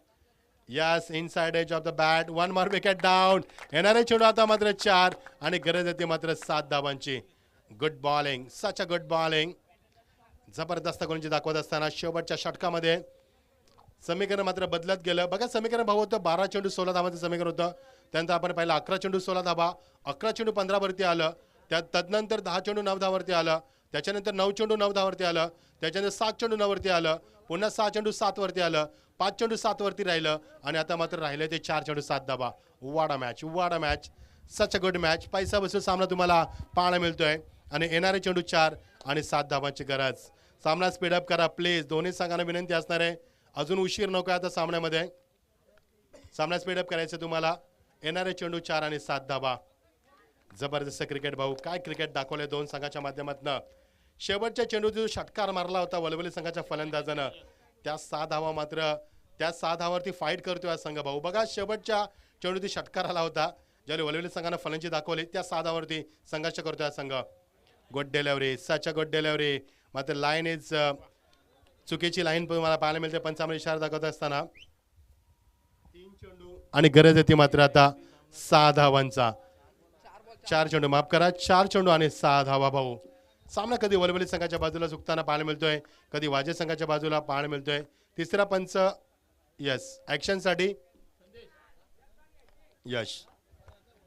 Yes, inside edge of the bat. One more wicket down. येणारे चेंडू आता मात्र 4 आणि गरज येते मात्र 7 धावांची. Good bowling, such a good bowling. जबरदस्त गोलंदाजी दाखवत असताना शेवटच्या षटकामध्ये समीकरण मात्र बदलत गेलं. बघा समीकरण भाऊ होतं 12 चेंडू 16 धावांचं समीकरण होतं. त्यानंतर आपण पाहिलं 11 चेंडू 16 धावा, 11 चेंडू 15 वरती आलं. तदनंतर 10 चेंडू 9 धावावरती आलं. त्याच्यानंतर 9 चेंडू 9 धावावरती आलं. त्याच्यानंतर 7 चेंडू 9 वरती आलं. पुन्हा 6 चेंडू 7 वरती आलं. 5 चेंडू 7 वरती राहिलं आणि आता मात्र राहिले ते 4 चेंडू 7 धावा. What a match, what a match, such a good match. पैसा बसून सामना तुम्हाला पाहायला मिळतोय आणि येणारे चेंडू 4 आणि 7 धावांची गरज. सामना स्पीडअप करा प्लीज. दोन्ही संघांना विनंती असणार आहे, अजून उशीर नको आता सामन्यामध्ये. सामना स्पीडअप करायचं तुम्हाला. येणारे चेंडू 4 आणि 7 धावा. जबरदस्त क्रिकेट भाऊ, काय क्रिकेट दाखवलंय दोन संघाच्या माध्यमातून. शेवटच्या चेंडू जो षटकार मारला होता वलवली संघाच्या फलंदाजानं, त्या 6 धावा मात्र त्या 6 धावावरती फाईट करतोय हा संघ भाऊ. बघा शेवटच्या चेंडूवरती षटकार आला होता ज्यावेळी वलवली संघानं फलंदाजी दाखवली, त्या 6 धावावरती संघर्ष करतोय हा संघ. Good delivery, such a good delivery. मात्र लाईन इज चुकीची लाईन मला पाहायला मिळते पंचामृत इशारा दाखवत असताना. 3 चेंडू आणि गरज येते मात्र आता 6 धावांचा. 4 चेंडू, माफ करा, 4 चेंडू आणि 6 धावा भाऊ. सामना कधी वलवली संघाच्या बाजूला झुकताना पाहायला मिळतोय, कधी वाजे संघाच्या बाजूला पाहायला मिळतोय. तिसरा पंच यस ऍक्शनसाठी यश.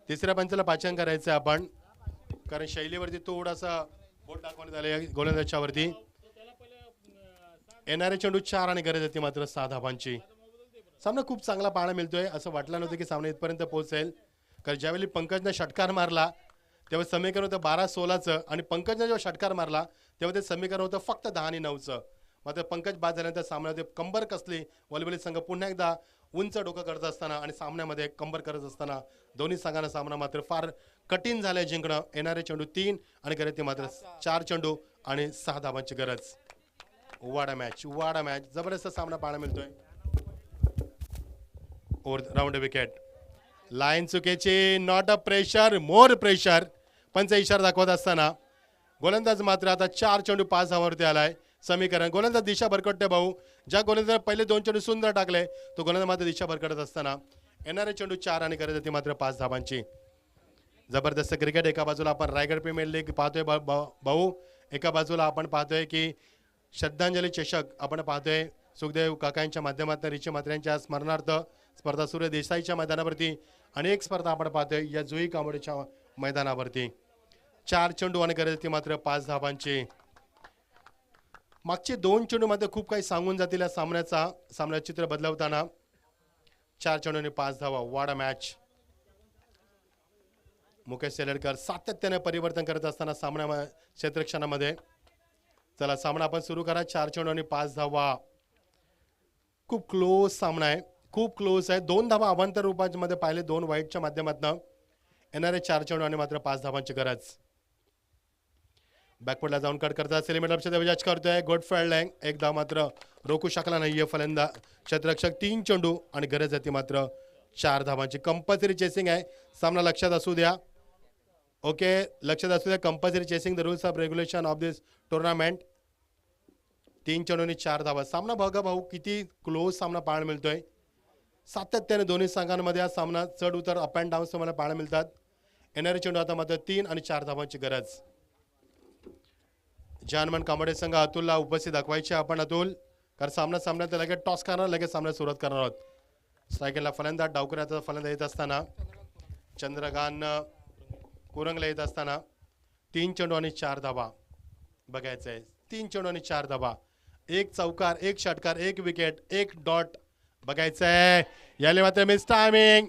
तिसऱ्या पंचाला पाचन करायचं आपण कारण शैलीवरती थोडासा बोट दाखवण्यात आले गोलंदाजाच्या वरती. येणारे चेंडू 4 आणि गरज येते मात्र 6 धावांची. सामना खूप चांगला पाहायला मिळतोय. असं वाटलं नव्हतं की सामना इथपर्यंत पोहोचेल. कारण ज्यावेळी पंकजनं षटकार मारला तेव्हा समीकरण होतं 12-16चं आणि पंकजनं जेव्हा षटकार मारला तेव्हा ते समीकरण होतं फक्त 10 आणि 9चं. मात्र पंकज बाद झाल्यानंतर सामन्यामध्ये कंबर कसली. वलवली संघ पुन्हा एकदा उंच डोकं करत असताना आणि सामन्यामध्ये कंबर करत असताना दोन्ही संघांना सामना मात्र फार कठीण झालंय जिंकणं. येणारे चेंडू 3 आणि गरज येते मात्र 4 चेंडू आणि 6 धावांची गरज. वाडा मॅच, वाडा मॅच. जबरदस्त सामना पाहायला मिळतोय. Over round wicket. लाईन चुकीची. Not a pressure, more pressure. पंच इशारा दाखवत असताना गोलंदाज मात्र आता 4 चेंडू 5 धावांवरती आलाय. समीकरण गोलंदाज दिशा भरकटते भाऊ. ज्या गोलंदाज पहिले 2 चेंडू सुंदर टाकले तो गोलंदाज मात्र दिशा भरकटत असताना येणारे चेंडू 4 आणि गरज येते मात्र 5 धावांची. जबरदस्त क्रिकेट. एका बाजूला आपण रायगड प्रीमियर लीग पाहतोय भाऊ, एका बाजूला आपण पाहतोय की श्रद्धांजली चषक आपण पाहतोय सुखदेव काकांच्या माध्यमातून रिची म्हात्रेंच्या स्मरणार्थ स्पर्धा सूर्य देसाईच्या मैदानावरती अनेक स्पर्धा आपण पाहतोय या जुई कांबोडीच्या मैदानावरती. 4 चेंडू आणि गरज येते मात्र 5 धावांची. मागचे 2 चेंडू मध्ये खूप काही सांगून जातील या सामन्याचं चित्र बदलवताना. 4 चेंडू आणि 5 धावा. What a match. मुकेश सेलडकर सातत्याने परिवर्तन करत असताना सामना क्षेत्ररक्षणामध्ये. चला सामना आपण सुरू करा. 4 चेंडू आणि 5 धावा. खूप क्लोज सामना आहे, खूप क्लोज आहे. 2 धावा अवांतर रूपामध्ये पाहिले 2 वाईटच्या माध्यमातून. येणारे 4 चेंडू आणि मात्र 5 धावांची गरज. बॅकवर्डला जाऊन कट करतात. सेलिमेट लक्ष जज करतोय. Good fielding. एक धाव मात्र रोखू शकला नाहीये फलंदाज क्षेत्ररक्षक. 3 चेंडू आणि गरज येते मात्र 4 धावांची. कंपल्सरी चेसिंग आहे. सामना लक्षात असू द्या. ओके, लक्षात असू द्या. Compulsory chasing the rules of regulation of this tournament. 3 चेंडू आणि 4 धावा. सामना बघा भाऊ किती क्लोज सामना पाहायला मिळतोय. सातत्याने दोन्ही संघांमध्ये हा सामना चढ उतर अप अँड डाऊन तुम्हाला पाहायला मिळतात. येणारे चेंडू आता मात्र 3 आणि 4 धावांची गरज. जानमन कांबोडे संघ अतुलला उपस्थित दाखवायचे आपण. अतुल कारण सामन्यात लगेच टॉस करणार, लगेच सामना सुरुवात करणार आहोत. स्ट्रायकरला फलंदाज डावकऱ्याचा फलंदाज येत असताना चंद्रगान कुरंगला येत असताना 3 चेंडू आणि 4 धावा बघायचंय. 3 चेंडू आणि 4 धावा. 1 चौकार, 1 षटकार, 1 विकेट, 1 डॉट बघायचंय. याले मात्र मिस टायमिंग.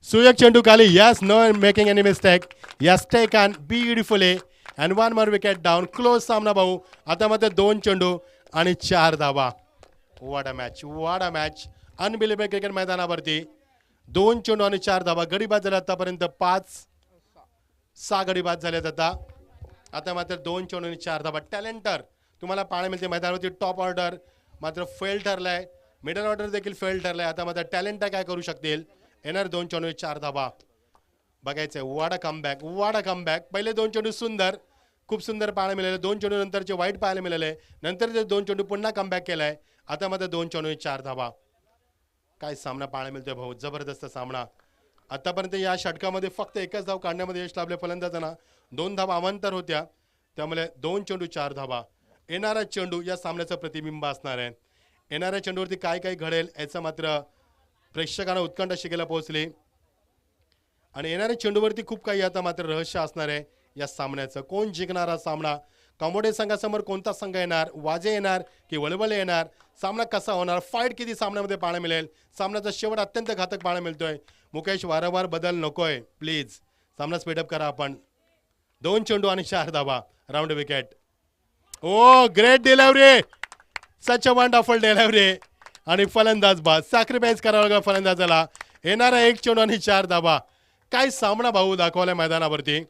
सुयोग चेंडू खाली. Yes, no making any mistake. Yes, taken beautifully and 1 more wicket down. Close सामना भाऊ. आता मात्र 2 चेंडू आणि 4 धावा. What a match, what a match. Unbelievable cricket मैदानावरती 2 चेंडू आणि 4 धावा. गडी बाद झाले आतापर्यंत 5-6 गडी बाद झालेत आता मात्र 2 चेंडू आणि 4 धावा. टॅलेंटर तुम्हाला पाहायला मिळते मैदानावरती. टॉप ऑर्डर मात्र फेल ठरलाय. मिडल ऑर्डर देखील फेल ठरलाय. आता मात्र टॅलेंटर काय करू शकतील. येणार 2 चेंडू 4 धावा बघायचंय. वाडा कमबॅक, वाडा कमबॅक. पहिले 2 चेंडू सुंदर, खूप सुंदर पाहायला मिळाले. 2 चेंडू नंतरचे वाईट पाहायला मिळाले. नंतर ते 2 चेंडू पुन्हा कमबॅक केलाय. आता मात्र 2 चेंडू 4 धावा. काय सामना पाहायला मिळतोय भाऊ, जबरदस्त सामना. आतापर्यंत या षटकामध्ये फक्त एकच धाव काढण्यामध्ये यश लाभले फलंदाजांना. 2 धावा अवांतर होत्या, त्यामुळे 2 चेंडू 4 धावा. येणारा चेंडू या सामन्याचं प्रतिबिंब असणार आहे. येणाऱ्या चेंडूवरती काय काय घडेल याचं मात्र प्रेक्षकांना उत्कंठा शिकेला पोहोचली आणि येणाऱ्या चेंडूवरती खूप काही आता मात्र रहस्य असणार आहे या सामन्याचं. कोण जिंकणार हा सामना, कांबोडे संघासमोर कोणता संघ येणार, वाजे येणार की वळवले येणार, सामना कसा होणार, फाईट किती सामन्यामध्ये पाहायला मिळेल, सामन्याचा शेवट अत्यंत घातक पाहायला मिळतोय. मुकेश वारंवार बदल नकोय प्लीज, सामना स्पीडअप करा आपण. 2 चेंडू आणि 4 धावा, round wicket. Oh great delivery, such a wonderful delivery आणि फलंदाज बाद. सॅक्रिफाईस करावं लागलं फलंदाजाला. येणारा 1 चेंडू आणि 4 धावा. काय सामना भाऊ दाखवलाय मैदानावरती.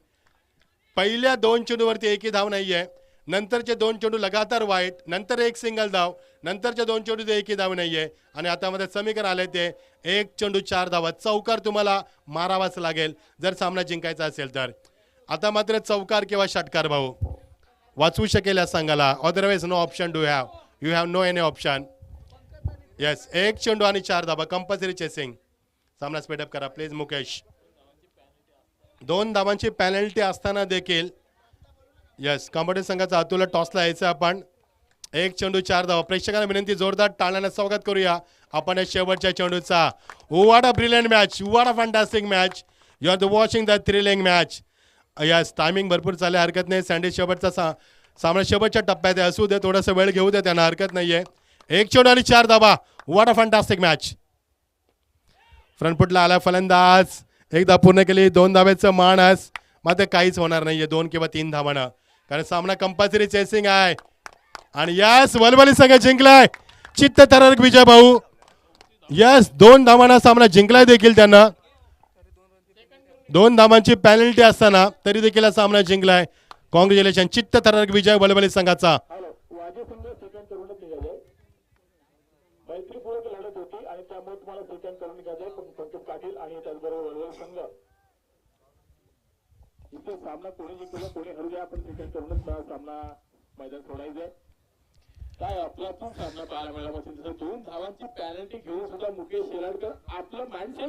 पहिल्या 2 चेंडूवरती एकही धाव नाहीये, नंतरचे 2 चेंडू लगातार वाईट, नंतर 1 सिंगल धाव, नंतरच्या 2 चेंडू एकही धाव नाहीये आणि आता मध्ये समीकरण आले ते 1 चेंडू 4 धावा. चौकार तुम्हाला मारावाच लागेल जर सामना जिंकायचा असेल तर. आता मात्र चौकार किंवा षटकार भाऊ वाचवू शकेल या संघाला. Otherwise no option do have, you have no any option. Yes, 1 चेंडू आणि 4 धावा, कंपल्सरी चेसिंग. सामना स्पीडअप करा प्लीज मुकेश. 2 धावांची पेनल्टी असताना देखील यस कांबोडे संघाचा अतुलला टॉसला यायचं आपण. 1 चेंडू 4 धावा. प्रेक्षकांना विनंती, जोरदार टाळ्याने स्वागत करूया आपण या शेवटच्या चेंडूचा. What a brilliant match, what a fantastic match. You are the watching the thrilling match. Yes, timing भरपूर चालले, हरकत नाही. सँडी शेवटचा सामना शेवटच्या टप्प्यात आहे, असू दे, थोडासा वेळ घेऊ दे त्यांना, हरकत नाहीये. 1 चेंडू आणि 4 धावा. What a fantastic match. फ्रंटफुटला आला फलंदाज, एकदा पूर्ण केली. 2 धावेचं मानस, मात्र काहीच होणार नाहीये 2 किंवा 3 धावानं, कारण सामना कंपल्सरी चेसिंग आहे. आणि यस, वलवली संघ जिंकलाय. चित्तथरारक विजय भाऊ. यस, 2 धावांना सामना जिंकलाय देखील त्यांना. 2 धावांची पेनल्टी असताना तरी देखील हा सामना जिंकलाय. कॉंग्रॅच्युलेशन, चित्तथरारक विजय वलवली संघाचा. मैत्रीपूर्वक लढत होती आणि त्यामुळे तुम्हाला सेकंड करून घ्यायचं. पण पंकज पाटील आणि त्याचबरोबर वडवल संघ इथे सामना कोणी जिंकला कोणी हरू द्या, आपण सेकंड करूनच सामना मैदान सोडायचंय. काय अफलातून सामना पाहायला मिळाला. 2 धावांची पॅनल्टी घेऊन सुद्धा मुकेश शेलाडकर आपलं माइंडसेट